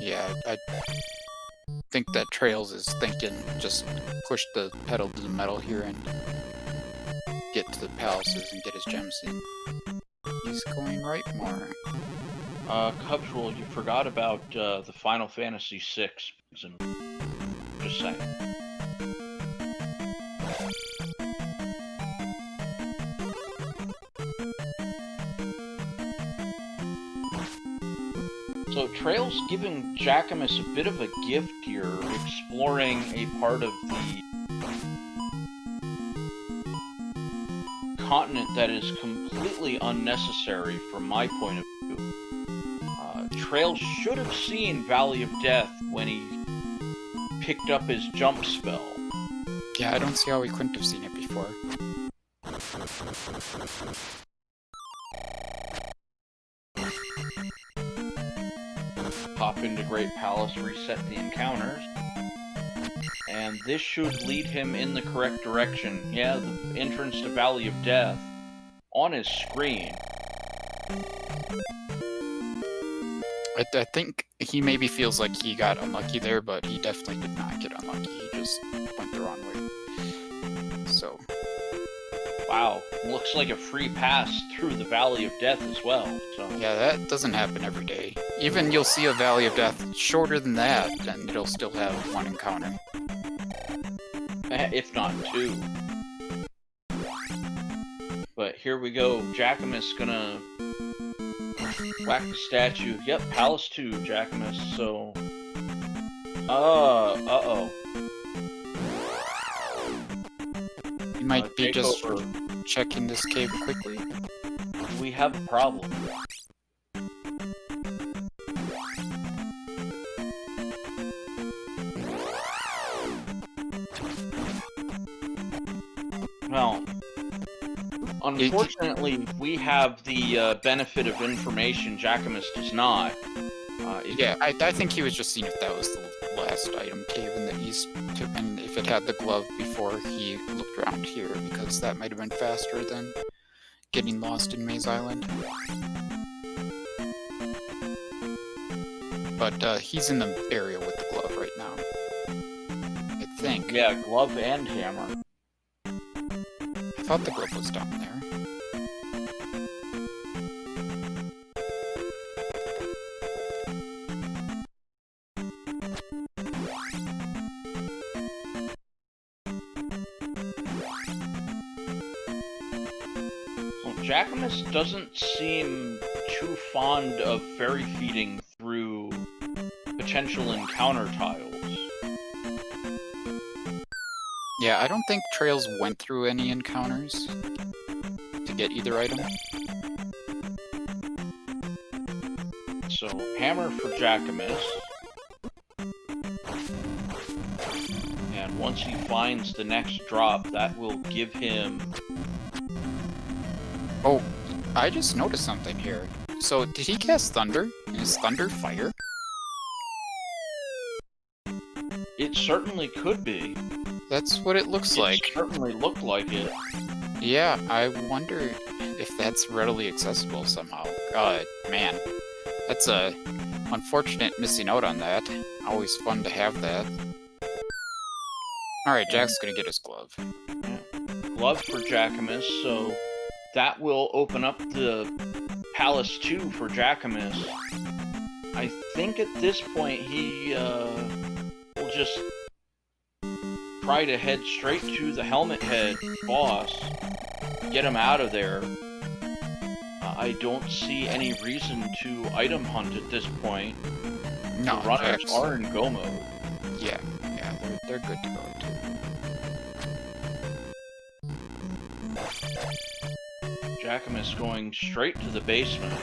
yeah, I think that traiLZ is thinking just push the pedal to the metal here and get to the palaces and get his gems in. He's going right more. Cubswell, you forgot about the Final Fantasy VI. Just saying. So traiLZ giving Jackimus a bit of a gift here, exploring a part of the continent that is completely unnecessary from my point of view. traiLZ should have seen Valley of Death when he picked up his jump spell. Yeah, I don't see how he couldn't have seen it before. Pop into Great Palace, reset the encounters. And this should lead him in the correct direction. Yeah, the entrance to Valley of Death on his screen. I think he maybe feels like he got unlucky there, but he definitely did not get unlucky. He just went the wrong way. So, Wow, looks like a free pass through the Valley of Death as well. So yeah, that doesn't happen every day. Even you'll see a Valley of Death shorter than that, and it'll still have one encounter. if not two. But here we go, Jackimus gonna Whack the statue. Yep, Palace 2, Jackimus. So, uh-oh. You might be just Takeover. checking this cave quickly. We have a problem. Well, unfortunately, we have the benefit of information Jackimus does not. Yeah, I think he was just seeing if that was the last item cave in the east, and if it had the glove before he looked around here, because that might have been faster than getting lost in Maze Island. But he's in the area with the glove right now, I think. Yeah, glove and hammer. I thought the glove was down there. Jackimus doesn't seem too fond of fairy feeding through potential encounter tiles. Yeah, I don't think Trails went through any encounters to get either item. So, hammer for Jackimus. And once he finds the next drop, that will give him... Oh, I just noticed something here. So, did he cast Thunder? Is Thunder fire? It certainly could be. That's what it looks like. It certainly looked like it. Yeah, I wonder if that's readily accessible somehow. Man. That's a unfortunate missing out on that. Always fun to have that. Alright, Jack's gonna get his glove. Glove for Jackimus, so that will open up the Palace 2 for Jackimus. I think at this point he will just try to head straight to the Helmet Head boss, get him out of there. I don't see any reason to item hunt at this point. No, the runners are in go mode. Yeah, they're good to go too. Jackimus going straight to the basement.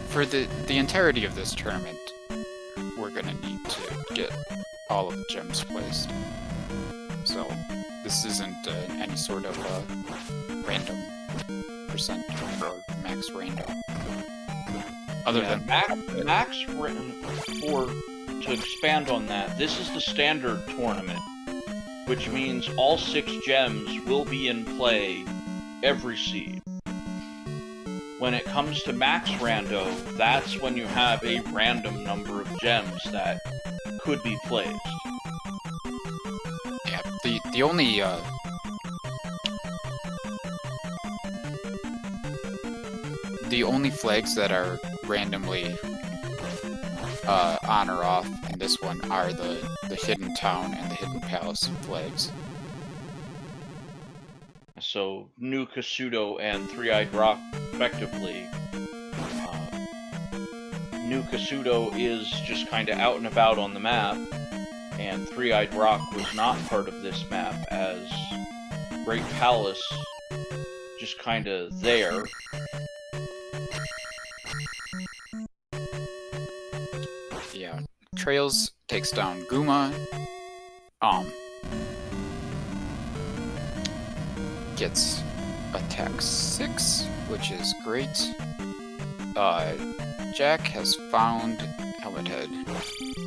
For the entirety of this tournament, we're gonna need to get all of the gems placed. So, this isn't any sort of random percent or max random. Other than max for to expand on that, this is the standard tournament, which means all 6 gems will be in play every seed. When it comes to max rando, that's when you have a random number of gems that could be placed. Yeah, the only flags that are randomly on or off in this one are the Hidden Town and the Hidden Palace flags. So, New Kasuto and Three-Eyed Rock, respectively. New Kasuto is just kind of out and about on the map, and Three-Eyed Rock was not part of this map, as Great Palace just kind of there. Yeah, Trails takes down Guma. Gets attack 6, which is great. Jack has found Helmet Head,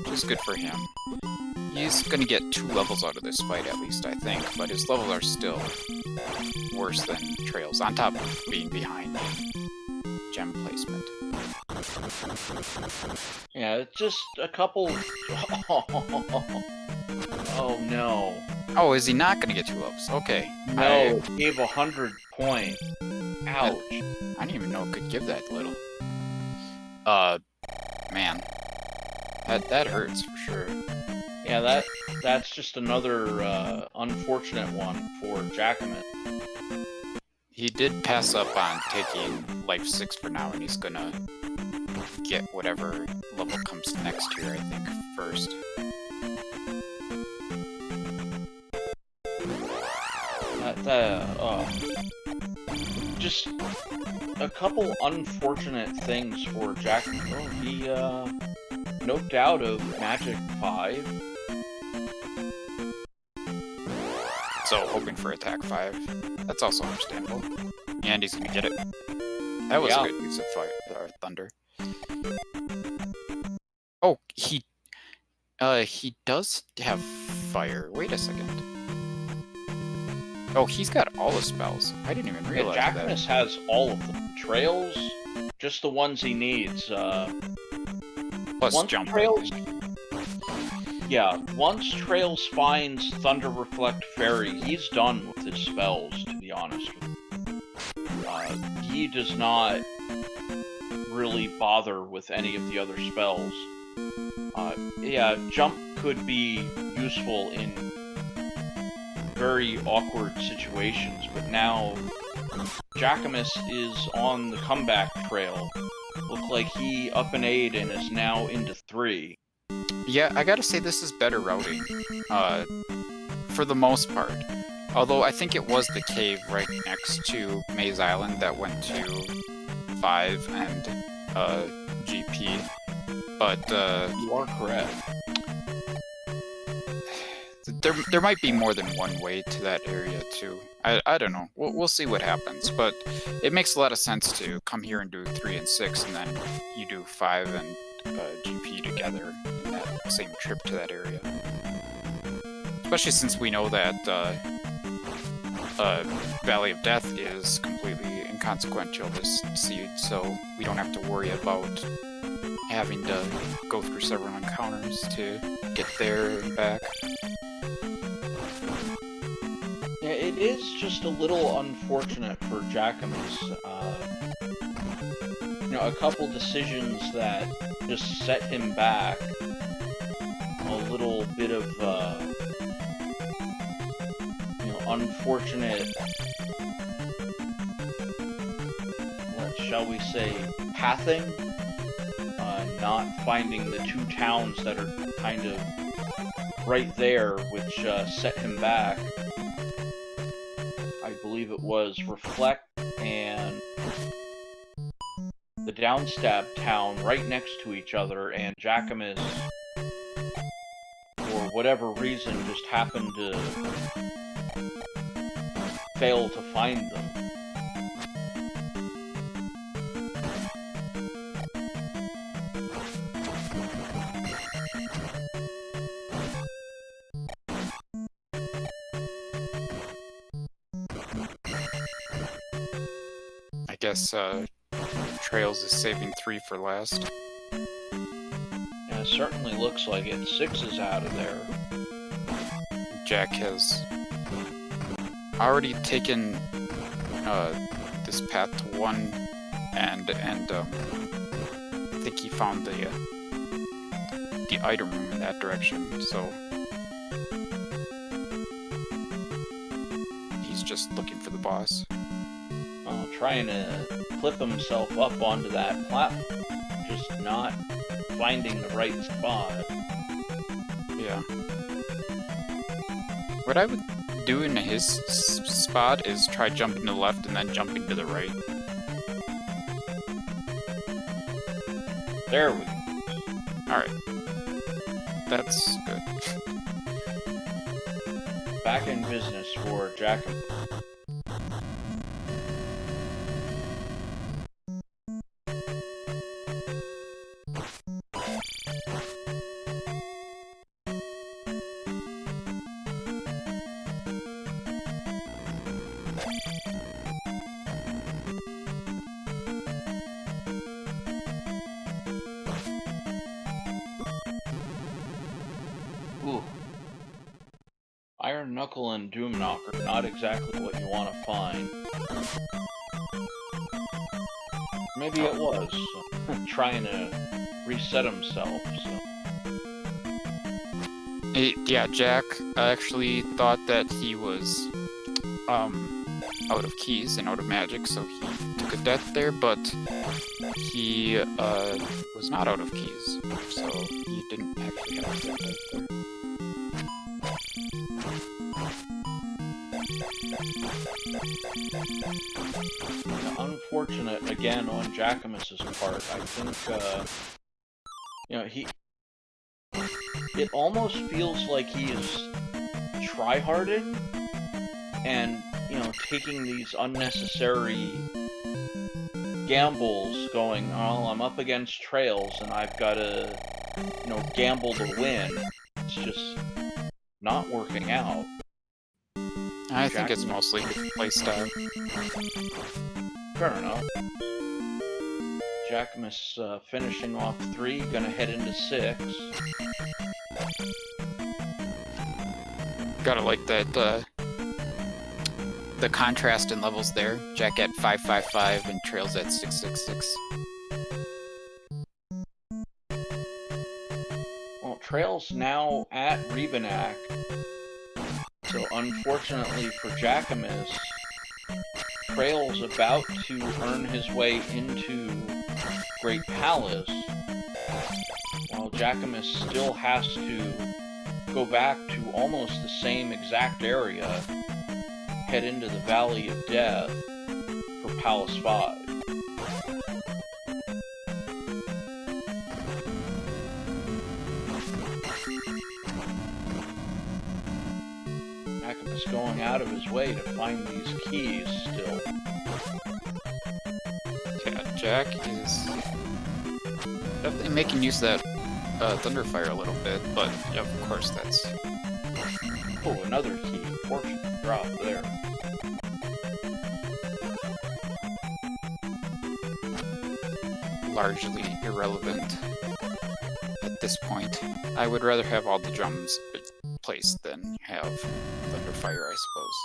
which is good for him. He's gonna get 2 levels out of this fight at least, I think, but his levels are still worse than Trails, on top of being behind in gem placement. Yeah, it's just a couple... Oh no. Oh, is he not gonna get 2 levels? Okay. No, it gave 100 points. Ouch. I didn't even know it could give that little. Man. That hurts for sure. Yeah, that's just another unfortunate one for Jackimus. He did pass up on taking life 6 for now, and he's gonna get whatever level comes next here, I think, first. Just a couple unfortunate things for Jack. Oh, he noped out of Magic 5. So hoping for attack 5. That's also understandable. And he's gonna get it. That was a good use of fire or thunder. Oh, he does have fire. Wait a second. Oh, he's got all the spells. I didn't even realize that. Jackimus has all of them. Trails, just the ones he needs. Plus jump. Trails, yeah, once Trails finds Thunder Reflect Fairy, he's done with his spells, to be honest with you. He does not really bother with any of the other spells. Yeah, Jump could be useful in very awkward situations, but now Jackimus is on the comeback trail. Look like he up an 8 and is now into 3. Yeah, I gotta say this is better routing, for the most part. Although I think it was the cave right next to Maze Island that went to 5 and GP, but you are correct. There might be more than one way to that area too. I don't know. We'll see what happens, but it makes a lot of sense to come here and do 3 and 6, and then you do 5 and GP together in that same trip to that area. Especially since we know that Valley of Death is completely inconsequential this seed, so we don't have to worry about having to go through several encounters to get there and back. Yeah, it is just a little unfortunate for Jackimus. You know, a couple decisions that just set him back. A little bit of, you know, unfortunate, shall we say, pathing. Not finding the 2 towns that are kind of right there, which set him back. I believe it was Reflect and the Downstab town right next to each other, and Jackimus, for whatever reason, just happened to fail to find them. I guess Trails is saving 3 for last. Yeah, it certainly looks like it. 6 is out of there. Jack has already taken this path to 1, and I think he found the item room in that direction, so he's just looking for the boss. Trying to clip himself up onto that platform, just not finding the right spot. Yeah. What I would do in his spot is try jumping to the left and then jumping to the right. There we go. Alright. That's good. Back in business for Jackimus. Ooh. Iron Knuckle and Doom Knocker, not exactly what you want to find. Maybe it was. Trying to reset himself, so. Yeah, Jack actually thought that he was out of keys and out of magic, so he took a death there, but he was not out of keys, so he didn't actually have that death there. Unfortunate again on Jackimus's part. I think it almost feels like he is tryharding and taking these unnecessary gambles, going, oh, I'm up against Trails and I've got to gamble to win. It's just not working out. I think it's mostly playstyle. Fair enough. Jackimus finishing off 3, gonna head into 6. Gotta like that, the contrast in levels there. Jack at 555 and Trails at 666. Well, Trails now at Rebanak. So unfortunately for Jackimus, Trails about to earn his way into Great Palace, while Jackimus still has to go back to almost the same exact area, head into the Valley of Death for Palace 5. Jackimus going out of his way to find these keys still. Yeah, Jack is definitely making use of that Thunderfire a little bit, but yeah, of course that's... Oh, another key. Fortunate drop there. largely irrelevant at this point. I would rather have all the drums placed than have Thunderfire, I suppose.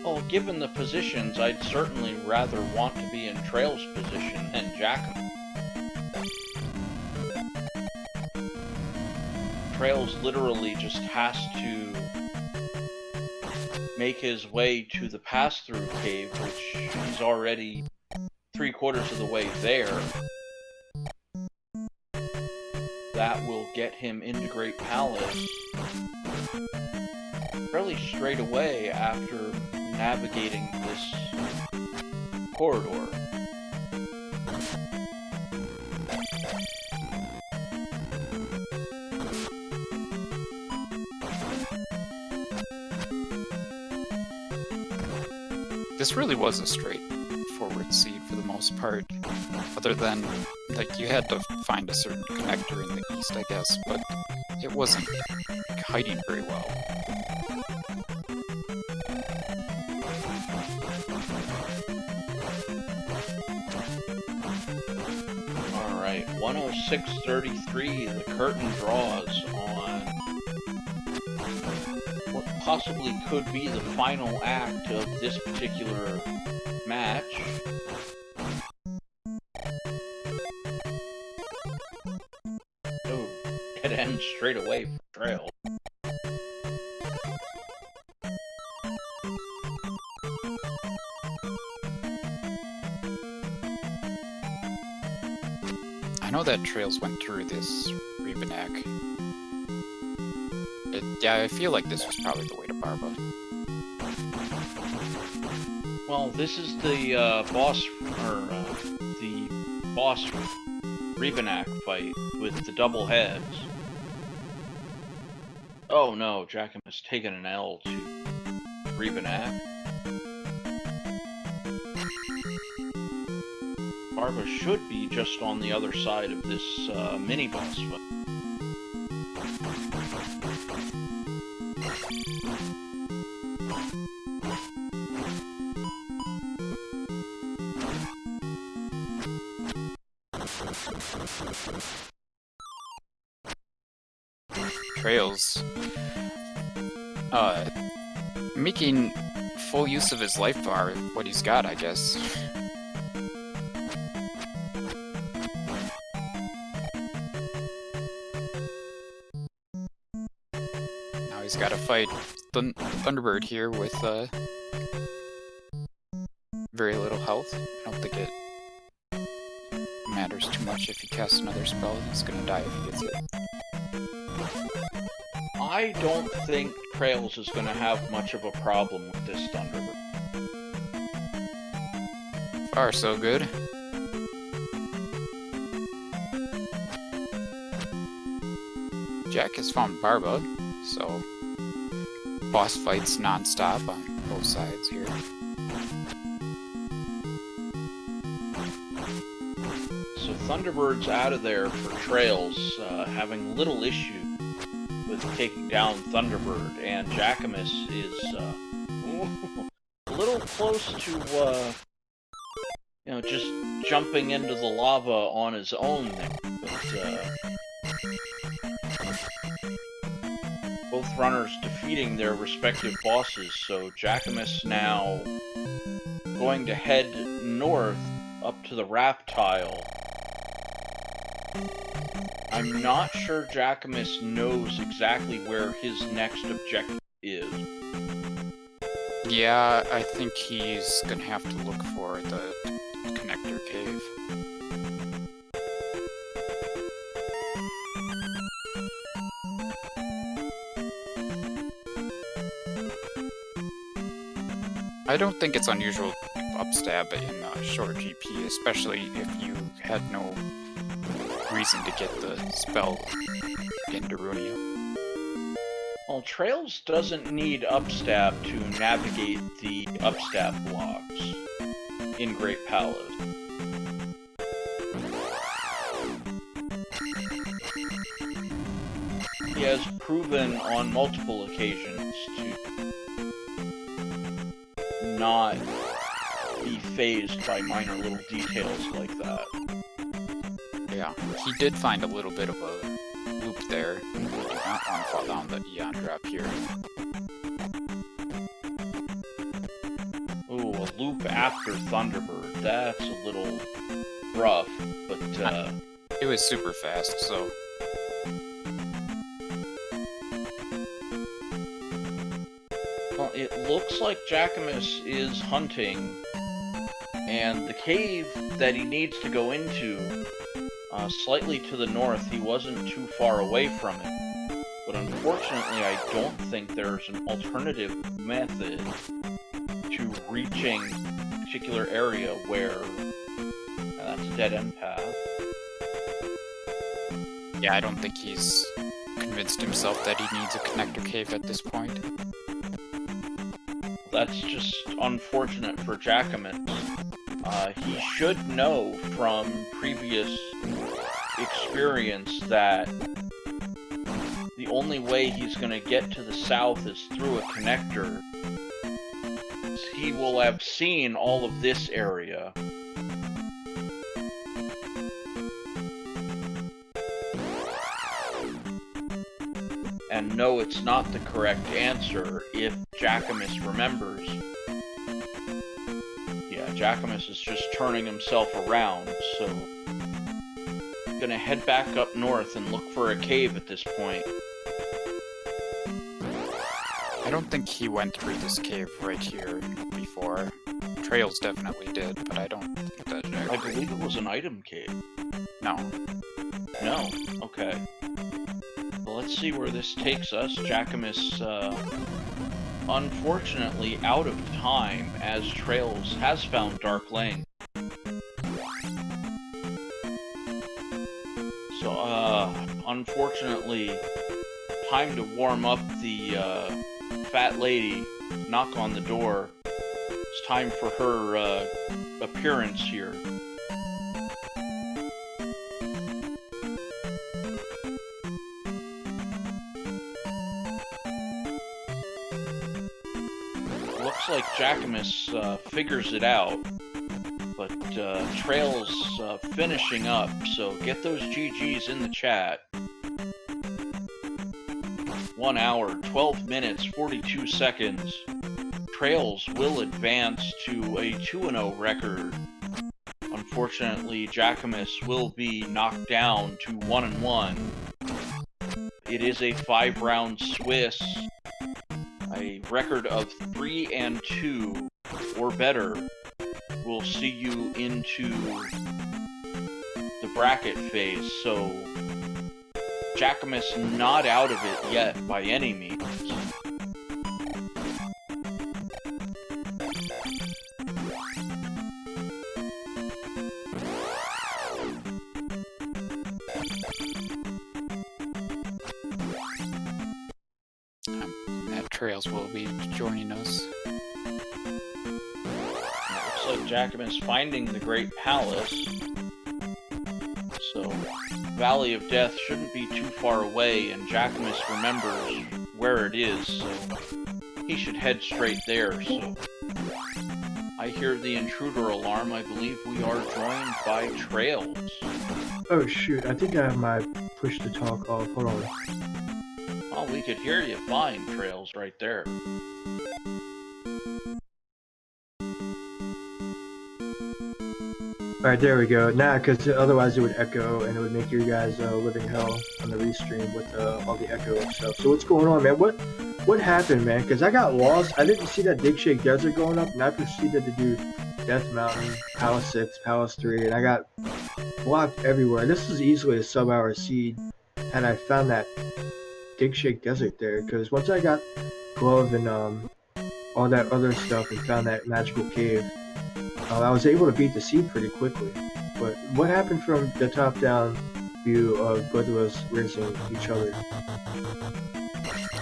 Well, given the positions, I'd certainly rather want to be in Trail's position than Jackimus. Trails literally just has to make his way to the pass-through cave, which he's already 3/4 of the way there. That will get him into Great Palace fairly straight away after navigating this corridor. This really was a straightforward seed for the most part, other than, like, you had to find a certain connector in the east, I guess, but it wasn't hiding very well. Alright, 106.33, the curtain draws on what possibly could be the final act of this particular match. Oh, it ends straight away for Trail. I know that Trails went through this Rebanak. Yeah, I feel like this was probably the way to Barba. Well, this is the boss Rebanak fight with the double heads. Oh no, Jackimus taking an L to Rebanak. Barba should be just on the other side of this mini-boss fight. Trails making full use of his life bar, what he's got, I guess. Now he's got to fight Thunderbird here with very little health. I don't think it matters too much if he casts another spell. He's gonna die if he gets it. I don't think traiLZ is going to have much of a problem with this Thunderbird. Far so good. Jack has found Barba, so boss fights non-stop on both sides here. So Thunderbird's out of there for traiLZ, having little issue with taking down Thunderbird, and Jackimus is a little close to, you know, just jumping into the lava on his own there. But both runners defeating their respective bosses, so Jackimus now going to head north up to the Raptile. I'm not sure Jackimus knows exactly where his next objective is. Yeah, I think he's gonna have to look for the connector cave. I don't think it's unusual to upstab in short GP, especially if you had no reason to get the spell in Darunia. Well, traiLZ doesn't need upstab to navigate the upstab blocks in Great Palace. He has proven on multiple occasions to not be fazed by minor little details like that. Yeah, he did find a little bit of a loop there. You do not want to fall down the Eon drop here. Ooh, a loop after Thunderbird. That's a little rough, but it was super fast, so well, it looks like Jackimus is hunting, and the cave that he needs to go into, slightly to the north, he wasn't too far away from it. But unfortunately, I don't think there's an alternative method to reaching a particular area where that's a dead-end path. yeah, I don't think he's convinced himself that he needs a connector cave at this point. That's just unfortunate for Jackimus. He should know from previous experience that the only way he's going to get to the south is through a connector. He will have seen all of this area. And no, it's not the correct answer if Jackimus remembers. Yeah, Jackimus is just turning himself around, so gonna head back up north and look for a cave at this point. I don't think he went through this cave right here before. traiLZ definitely did, but I don't think that I believe it was an item cave. No. No? Okay. Well, let's see where this takes us. Jackimus, unfortunately out of time, as traiLZ has found Dark Lane. So, unfortunately, time to warm up the, fat lady, knock on the door. It's time for her, appearance here. Looks like Jackimus, figures it out. But traiLZ finishing up, so get those GGs in the chat. 1 hour, 12 minutes, 42 seconds. traiLZ will advance to a 2-0 record. Unfortunately, Jackimus will be knocked down to 1-1. It is a 5-round Swiss. A record of 3-2 or better will see you into the bracket phase, so Jackimus not out of it yet by any means. Trails will be joining us. Looks like Jackimus finding the Great Palace. So, Valley of Death shouldn't be too far away, and Jackimus remembers where it is, so he should head straight there. So, I hear the intruder alarm. I believe we are joined by traiLZ. Oh shoot, I think I have my push to talk off. Hold on. Well, we could hear you fine, traiLZ, right there. Alright, there we go. Nah, because otherwise it would echo and it would make you guys living hell on the restream with all the echo and stuff. So what's going on, man? What happened, man? Because I got lost. I didn't see that Dig Shake Desert going up, and I proceeded to do Death Mountain, Palace 6, Palace 3, and I got blocked everywhere. This is easily a sub-hour seed, and I found that Dig Shake Desert there, because once I got Glove and all that other stuff and found that magical cave, I was able to beat the seed pretty quickly. But what happened from the top-down view of both of us racing each other?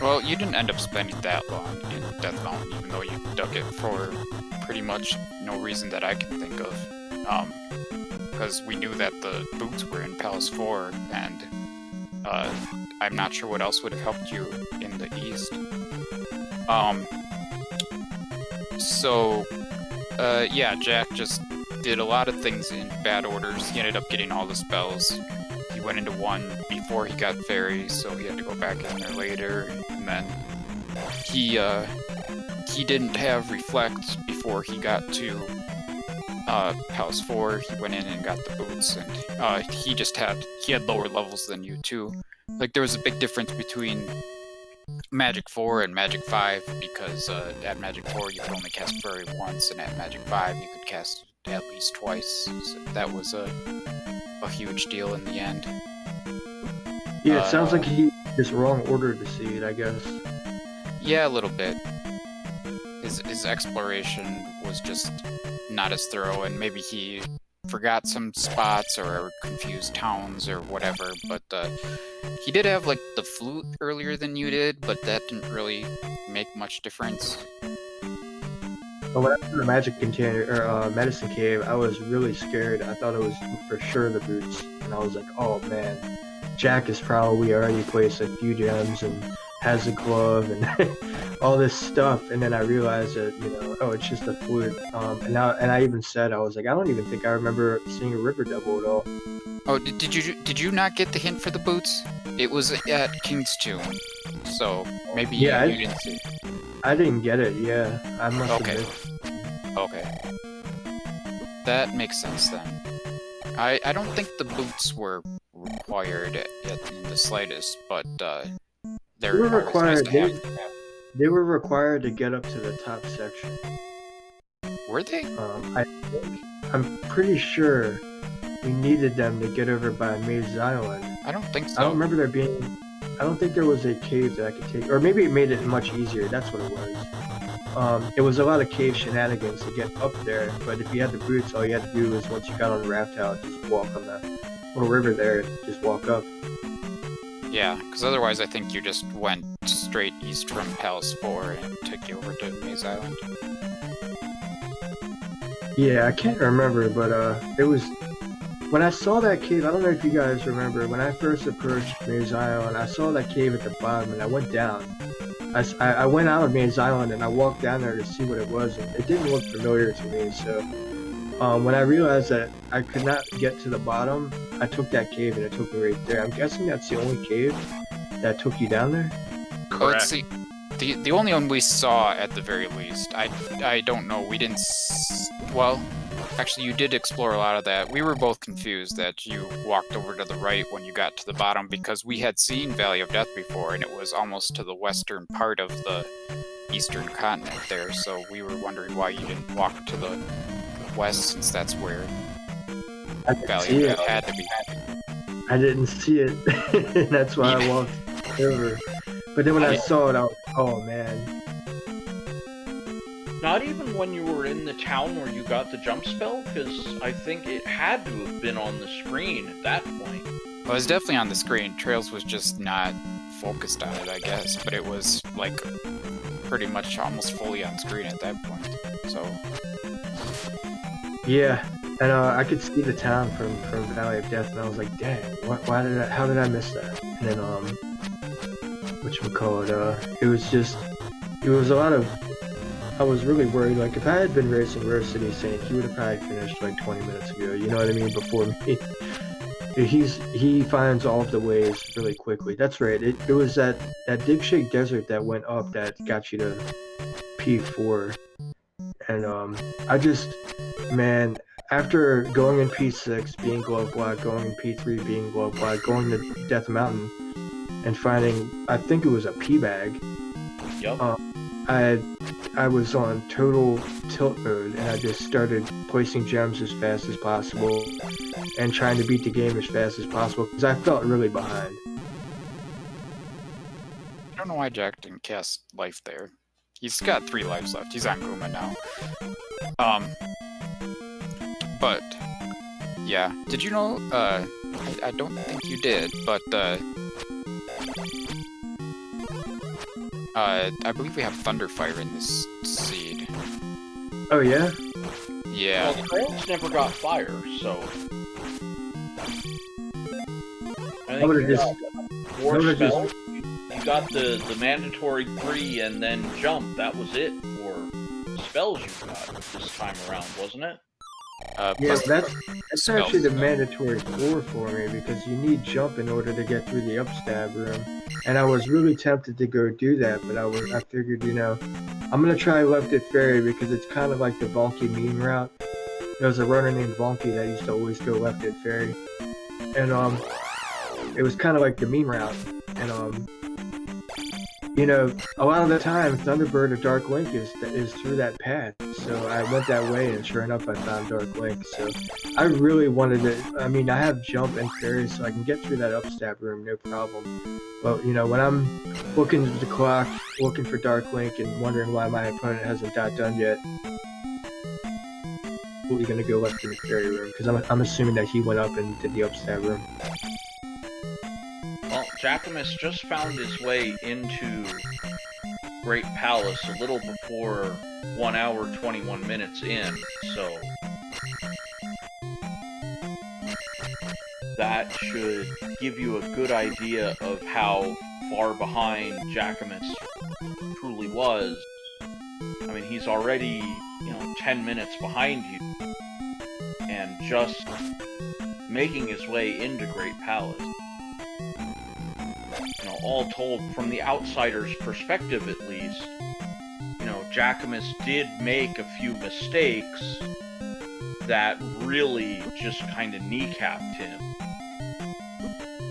Well, you didn't end up spending that long in Death Mountain, even though you dug it for pretty much no reason that I can think of. Because we knew that the boots were in Palace 4, and I'm not sure what else would have helped you in the east. Yeah, Jack just did a lot of things in bad orders. He ended up getting all the spells. He went into one before he got Fairy, so he had to go back in there later. And then he didn't have Reflect before he got to Palace 4. He went in and got the boots, and he had lower levels than you too. Like, there was a big difference between Magic 4 and Magic 5, because at Magic 4 you could only cast Fairy once, and at Magic 5 you could cast it at least twice. So that was a huge deal in the end. Yeah, it sounds like he just wrong ordered the seed, I guess. Yeah, a little bit. His exploration was just not as thorough, and maybe he forgot some spots or confused towns or whatever, but he did have like the flute earlier than you did, but that didn't really make much difference. But when I found the magic container or medicine cave, I was really scared. I thought it was for sure the boots, and I was like, oh man, Jack has probably already placed a few gems and has a glove and all this stuff. And then I realized that, oh, it's just a flute. And I even said, I was like, I don't even think I remember seeing a River Devil at all. Oh, did you not get the hint for the boots? It was at King's Tomb, so maybe you didn't see it. I didn't get it, yeah. I must have Okay. missed. Okay. That makes sense then. I don't think the boots were required in the slightest, but They were always required. nice to have. They were required to get up to the top section. Were they? I'm pretty sure we needed them to get over by Maze Island. I don't think so. I don't remember there being. I don't think there was a cave that I could take, or maybe it made it much easier. That's what it was. It was a lot of cave shenanigans to get up there, but if you had the boots, all you had to do was once you got on the raft out, just walk on the little river there, and just walk up. Yeah, because otherwise I think you just went straight east from Palace 4 and took you over to Maze Island. Yeah, I can't remember, but it was when I saw that cave. I don't know if you guys remember when I first approached Maze Island. I saw that cave at the bottom, and I went down. I went out of Maze Island and I walked down there to see what it was, and it didn't look familiar to me. So when I realized that I could not get to the bottom, I took that cave and it took me right there. I'm guessing that's the only cave that took you down there? Correct. The only one we saw at the very least. I don't know. We didn't. Well, actually, you did explore a lot of that. We were both confused that you walked over to the right when you got to the bottom, because we had seen Valley of Death before, and it was almost to the western part of the eastern continent there. So we were wondering why you didn't walk to the west, since that's where I didn't Valley see of it. Death had to be. I didn't see it. That's why I walked over. But then when I saw it, I was oh man. Not even when you were in the town where you got the jump spell, because I think it had to have been on the screen at that point. Well, it was definitely on the screen. Trails was just not focused on it, I guess, but it was like pretty much almost fully on screen at that point. So Yeah. And I could see the town from Valley of Death, and I was like, dang, how did I miss that? And then whatchamacallit, it was a lot of, I was really worried, like, if I had been racing Rose City Saint, he would have probably finished like 20 minutes ago, you know what I mean, before me. He finds all of the ways really quickly. That's right, it was that Dig Shake Desert that went up that got you to P4. And man, after going in P6, being glove block, going in P3, being glove block, going to Death Mountain, and finding, I think it was a P bag. Yep. I was on total tilt mode, and I just started placing gems as fast as possible, and trying to beat the game as fast as possible, because I felt really behind. I don't know why Jack didn't cast life there. He's got 3 lives left. He's on Guma now. But yeah, did you know? I don't think you did, but I believe we have Thunderfire in this seed. Oh yeah? Yeah. Well, Trails never got fire, so I think would've you just- got 4 spells. You got the mandatory 3 and then jump. That was it for spells you got this time around, wasn't it? Yeah, Plus that's spells, actually the though. mandatory 4 for me, because you need jump in order to get through the upstab room. And I was really tempted to go do that, but I figured, you know, I'm gonna try Left It Fairy, because it's kind of like the Vonky meme route. There was a runner named Vonky that used to always go Left It Fairy. And it was kind of like the meme route. And you know, a lot of the time, Thunderbird or Dark Link is through that path. So I went that way, and sure enough, I found Dark Link. So I really wanted to. I mean, I have jump and fairy, so I can get through that upstab room, no problem. But you know, when I'm looking at the clock, looking for Dark Link, and wondering why my opponent hasn't got done yet, we're gonna go left in the fairy room, because I'm assuming that he went up and did the upstab room. Well, Jackimus just found his way into Great Palace a little before 1 hour 21 minutes in, so that should give you a good idea of how far behind Jackimus truly was. I mean, he's already, 10 minutes behind you, and just making his way into Great Palace. All told, from the outsider's perspective at least, Jackimus did make a few mistakes that really just kind of kneecapped him.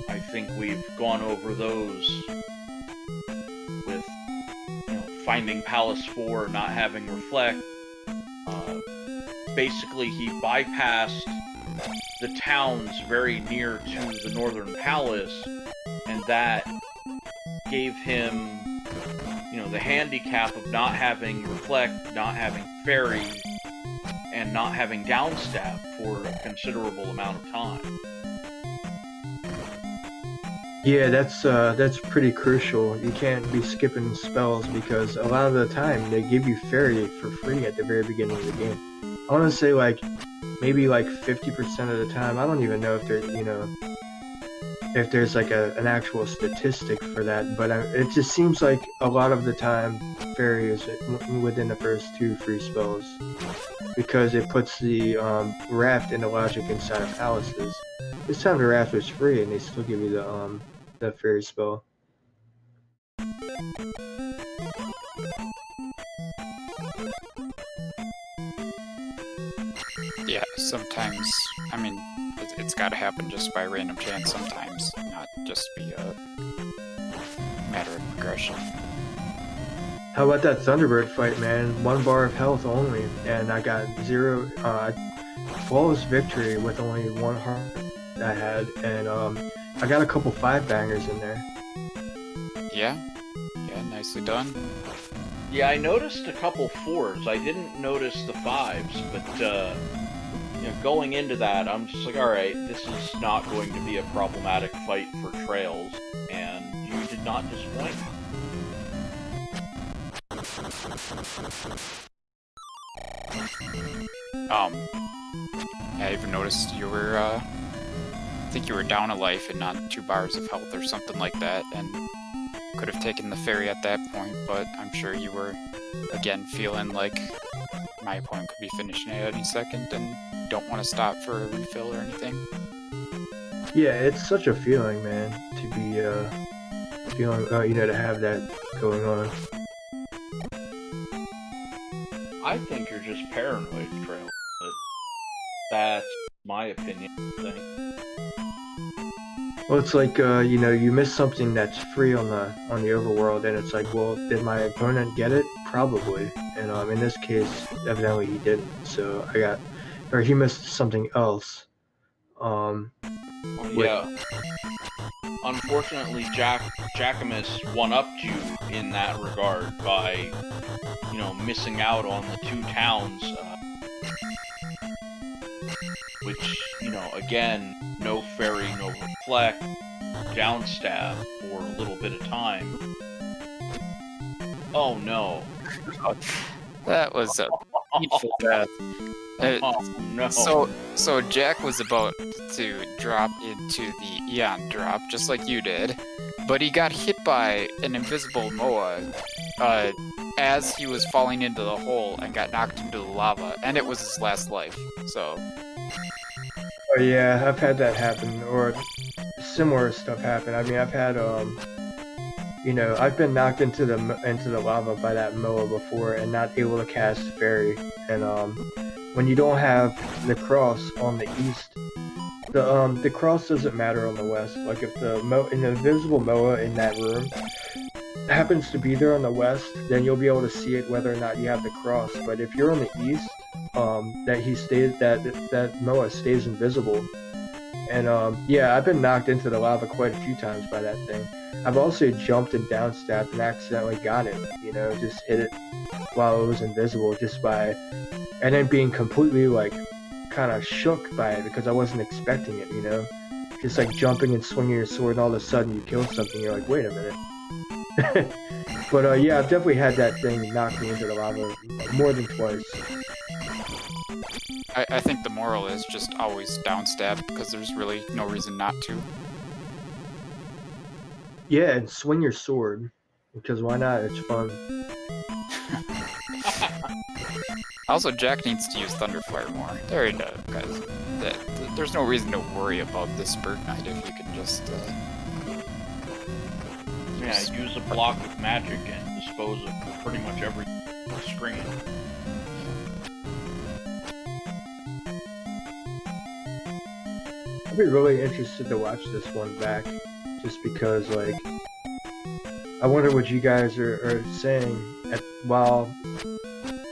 I think we've gone over those with, finding Palace 4, not having Reflect. Basically, he bypassed the towns very near to the Northern Palace, and that gave him, the handicap of not having Reflect, not having Fairy, and not having Downstab for a considerable amount of time. Yeah, that's pretty crucial. You can't be skipping spells, because a lot of the time they give you Fairy for free at the very beginning of the game. I want to say maybe 50% of the time. I don't even know if if there's an actual statistic for that, but it just seems like a lot of the time Fairy is within the first 2 free spells, because it puts the raft into logic inside of palaces. This time the raft was free, and they still give you the Fairy spell. Yeah, sometimes, I mean, it's got to happen just by random chance sometimes, not just be a matter of progression. How about that Thunderbird fight, man? 1 bar of health only, and I got 0, flawless victory with only 1 heart I had, and I got a couple 5-bangers in there. Yeah, nicely done. Yeah, I noticed a couple 4s. I didn't notice the 5s, but you know, going into that, I'm just like, all right, this is not going to be a problematic fight for traiLZ, and you did not disappoint. I even noticed you were, I think you were down a life and not 2 bars of health or something like that, and could have taken the ferry at that point, but I'm sure you were, again, feeling like my opponent could be finishing at any second and don't want to stop for a refill or anything. Yeah, it's such a feeling, man, to be feeling, you know, to have that going on. I think you're just paranoid, traiLZ, but that's my opinion. Well, it's like, you know, you miss something that's free on the overworld, and it's like, well, did my opponent get it? Probably. And in this case, evidently he didn't. So he missed something else. Yeah. Unfortunately, Jackimus one-upped you in that regard by, you know, missing out on the 2 towns, which, you know, again, no ferry, no reflect, downstab for a little bit of time. Oh no. That was a painful death. Oh no. So Jack was about to drop into the Eon drop, just like you did, but he got hit by an invisible Moa as he was falling into the hole and got knocked into the lava, and it was his last life, so... Oh yeah, I've had that happen, or similar stuff happen. I mean, I've had, you know, I've been knocked into the lava by that Moa before and not able to cast Fairy, and when you don't have the cross on the east, the cross doesn't matter on the west. Like if the invisible Moa in that room happens to be there on the west, then you'll be able to see it whether or not you have the cross. But if you're on the east, that Moa stays invisible. And yeah, I've been knocked into the lava quite a few times by that thing. I've also jumped and downstabbed and accidentally got it, you know, just hit it while it was invisible and then being completely like kind of shook by it because I wasn't expecting it, you know, just like jumping and swinging your sword and all of a sudden you kill something, you're like, wait a minute. But yeah, I've definitely had that thing knock me into the lava more than twice. I think the moral is just always downstab, because there's really no reason not to. Yeah, and swing your sword, because why not? It's fun. Also, Jack needs to use Thunderfire more. There you go, guys. There's no reason to worry about this Bird Knight if you can just... yeah, use a block of magic and dispose of pretty much every screen. I'd be really interested to watch this one back, just because, like, I wonder what you guys are saying while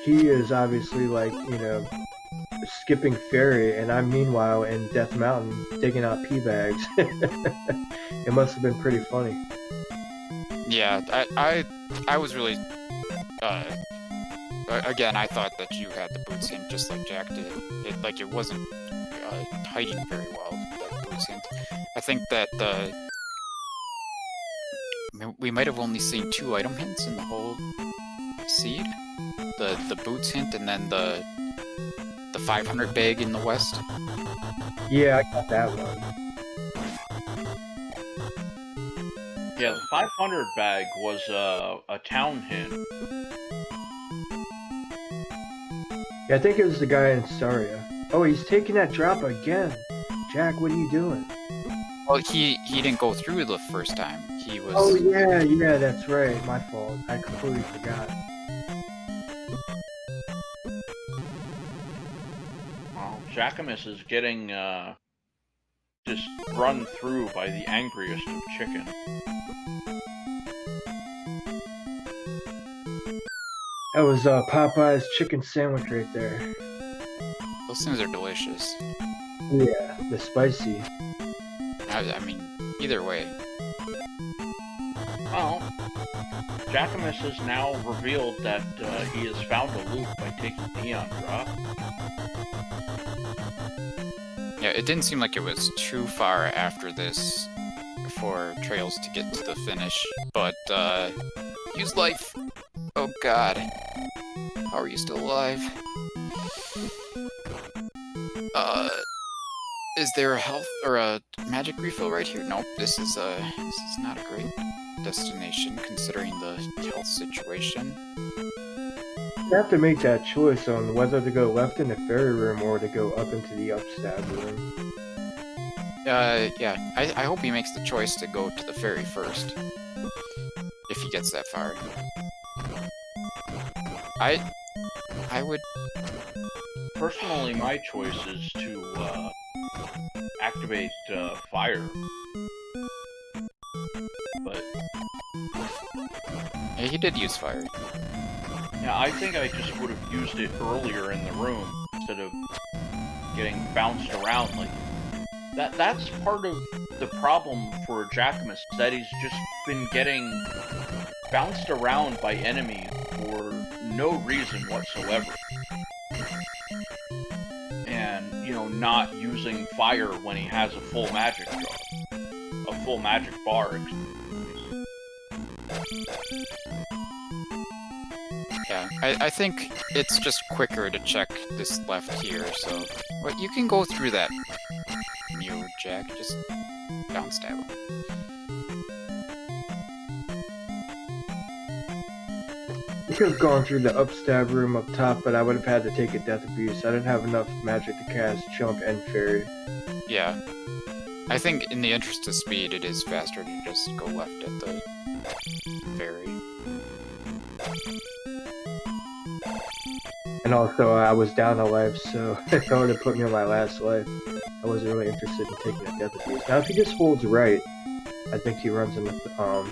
he is obviously, like, you know, skipping Fairy, and I'm meanwhile in Death Mountain taking out pea bags. It must have been pretty funny. Yeah, I was really... again, I thought that you had the boots hint just like Jack did. It wasn't hiding very well, that boots hint. I think that we might have only seen 2 item hints in the whole seed. The boots hint and then the 500 bag in the west. Yeah, I got that one. Yeah, the 500 bag was a town hint. Yeah, I think it was the guy in Saria. Oh, he's taking that drop again. Jack, what are you doing? Well, he didn't go through the first time. He was... Oh, yeah, that's right. My fault. I completely forgot. Well, Jackimus is getting just run through by the angriest of chicken. That was Popeye's chicken sandwich right there. Those things are delicious. Yeah, the spicy. I mean, either way. Well, Jackimus has now revealed that he has found a loop by taking Neon Drop. Yeah, it didn't seem like it was too far after this for traiLZ to get to the finish, but use life. Oh god. How are you still alive? Is there a health or a magic refill right here? Nope, this is not a great destination considering the health situation. You have to make that choice on whether to go left in the fairy room or to go up into the upstab room. Yeah, I hope he makes the choice to go to the ferry first. If he gets that far. I would... Personally, my choice is to activate fire. But Yeah, he did use fire. yeah, I think I just would have used it earlier in the room instead of getting bounced around like that. That's part of the problem for Jackimus, that he's just been getting bounced around by enemies for no reason whatsoever. And, you know, not using fire when he has a full magic jar. A full magic bar. Yeah, I think it's just quicker to check this left here, so... Well, you can go through that, you, Jack. Just downstab him. You could have gone through the upstab room up top, but I would have had to take a death abuse. I didn't have enough magic to cast Chunk and Fairy. Yeah. I think in the interest of speed, it is faster to just go left at the ferry. And also, I was down a life, so if that would have put me on my last life, I wasn't really interested in taking a death abuse. Now, if he just holds right, I think he runs into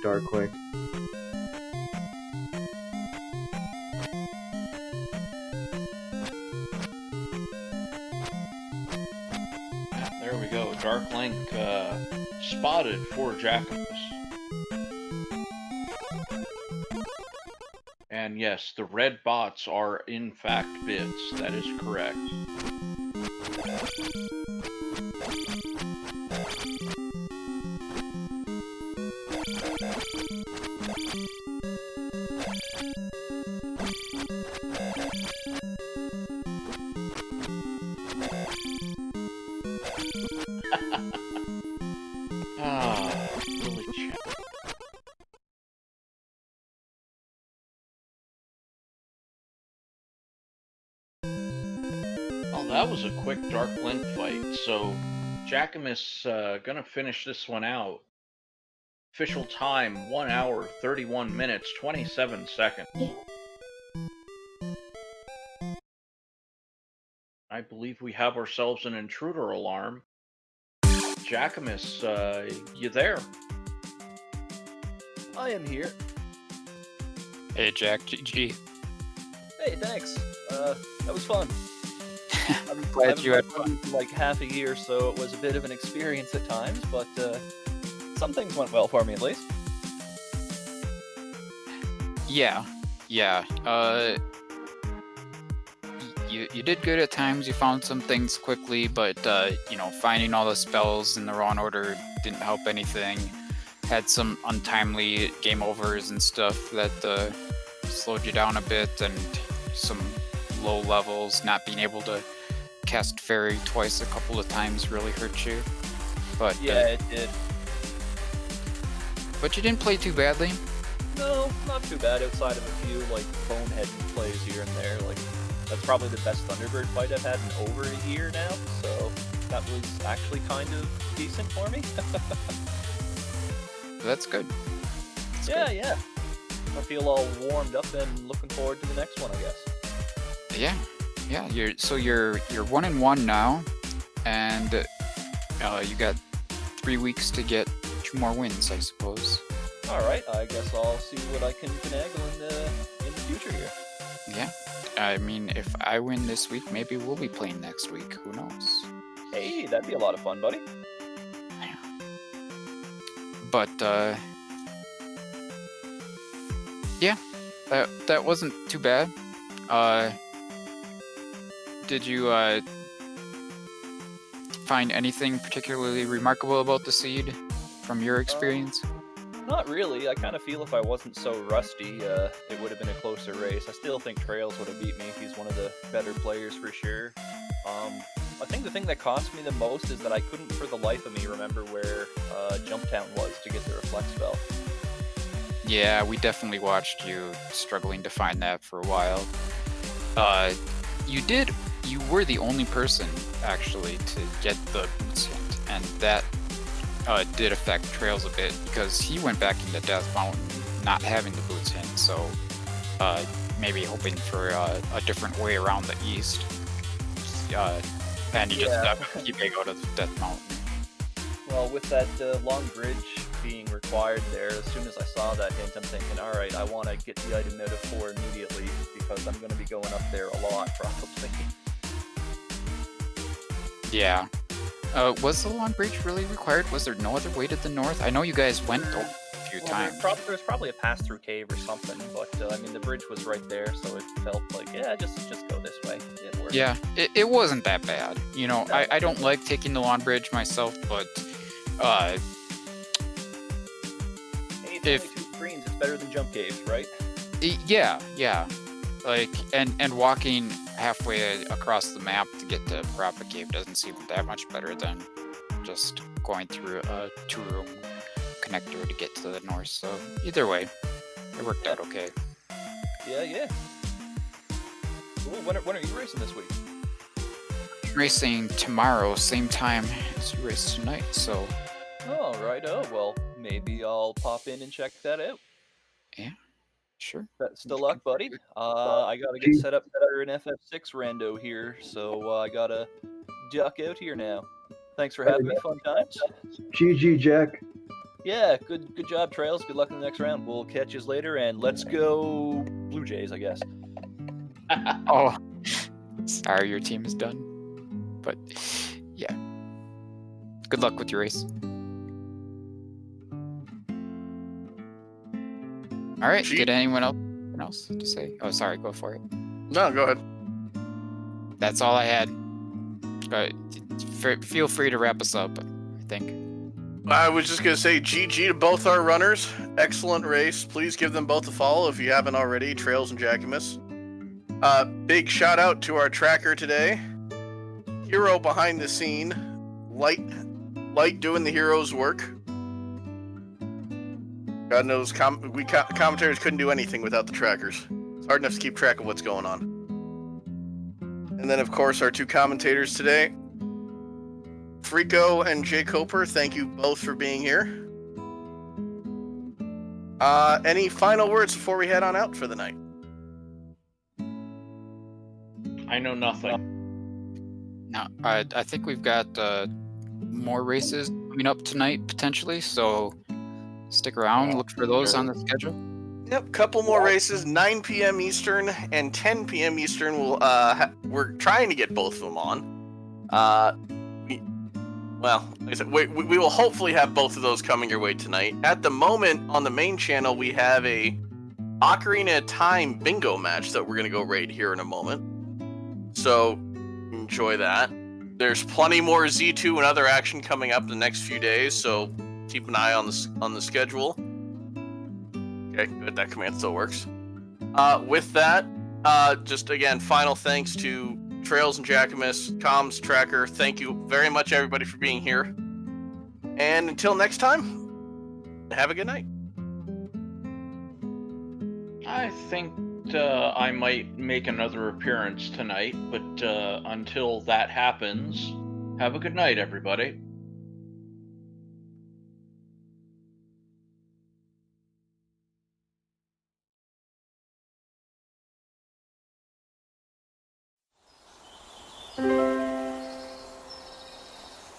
Dark Link. There we go. Dark Link spotted for Jackimus. And yes, the red bots are in fact bits. That is correct. Really chat. Oh, that was a quick Dark Link fight. So, Jackimus gonna finish this one out. Official time, 1 hour, 31 minutes, 27 seconds. I believe we have ourselves an intruder alarm. Jackimus, you there? I am here. Hey, Jack, GG. Hey, thanks. That was fun. I'm Glad you had fun for like half a year, so it was a bit of an experience at times, but some things went well for me at least. Yeah. You did good at times, you found some things quickly, but, you know, finding all the spells in the wrong order didn't help anything. Had some untimely game overs and stuff that slowed you down a bit, and some low levels, not being able to cast Fairy twice a couple of times really hurt you. But Yeah, it did. But you didn't play too badly. No, not too bad outside of a few, like, bonehead plays here and there. Like, that's probably the best Thunderbird fight I've had in over a year now, so that was actually kind of decent for me. That's good. Yeah. I feel all warmed up and looking forward to the next one, I guess. Yeah. You're 1-1 now, and you got 3 weeks to get 2 more wins, I suppose. Alright, I guess I'll see what I can finagle in the future here. Yeah. I mean, if I win this week, maybe we'll be playing next week. Who knows? Hey, that'd be a lot of fun, buddy. But yeah, that wasn't too bad. Did you find anything particularly remarkable about the seed from your experience? Not really. I kind of feel if I wasn't so rusty, it would have been a closer race. I still think traiLZ would have beat me. He's one of the better players for sure. I think the thing that cost me the most is that I couldn't for the life of me remember where Jump Town was to get the reflect spell. Yeah, we definitely watched you struggling to find that for a while. You were the only person actually to get the boots hint, and that did affect traiLZ a bit because he went back into Death Mountain not having the boots hint, so maybe hoping for a different way around the east. And he just keep go to the Death Mountain. Well, with that long bridge being required there, as soon as I saw that hint, I'm thinking, alright, I want to get the item note of 4 immediately, because I'm going to be going up there a lot, probably. Yeah. Was the long bridge really required? Was there no other way to the north? I know you guys went a few times. There's probably a pass-through cave or something, but I mean, the bridge was right there, so it felt like, yeah, just go this way. It worked. Yeah, it wasn't that bad. You know, I don't like taking the long bridge myself, but hey, it's only 2 screens. It's better than jump caves, right? Yeah. Like, and walking halfway across the map to get to Prophet Cave doesn't seem that much better than just going through a 2-room connector to get to the north. So either way, it worked out okay. Yeah. Cool. When are you racing this week? Racing tomorrow, same time as you race tonight. So. Oh, right. Oh, well, maybe I'll pop in and check that out. Yeah. Sure. Best of luck, buddy. I gotta get set up for an FF6 rando here, so I gotta duck out here now. Thanks for having me. Fun times. GG, Jack. Yeah, good job, traiLZ. Good luck in the next round. We'll catch you later, and let's go Blue Jays, I guess. Oh, sorry, your team is done. But yeah, good luck with your race. All right, did anyone else to say? Oh, sorry, go for it. No, go ahead. That's all I had. Feel free to wrap us up, I think. I was just going to say GG to both our runners. Excellent race. Please give them both a follow if you haven't already, traiLZ and Jackimus. Big shout out to our tracker today. Hero behind the scene. Light doing the hero's work. God knows commentators couldn't do anything without the trackers. It's hard enough to keep track of what's going on. And then, of course, our 2 commentators today. Frico and Jay Coper, thank you both for being here. Any final words before we head on out for the night? I know nothing. No, I think we've got more races coming up tonight, potentially, so stick around, look for those on the schedule. Yep, couple more races, 9 p.m. Eastern and 10 p.m. Eastern. We're trying to get both of them on. Like I said, we will hopefully have both of those coming your way tonight. At the moment, on the main channel, we have a Ocarina of Time bingo match that we're going to go raid here in a moment. So, enjoy that. There's plenty more Z2 and other action coming up in the next few days, so keep an eye on the schedule. Okay, good. That command still works. With that, just again, final thanks to traiLZ and Jackimus, Comms, Tracker. Thank you very much, everybody, for being here. And until next time, have a good night. I think I might make another appearance tonight, but until that happens, have a good night, everybody. Thank you.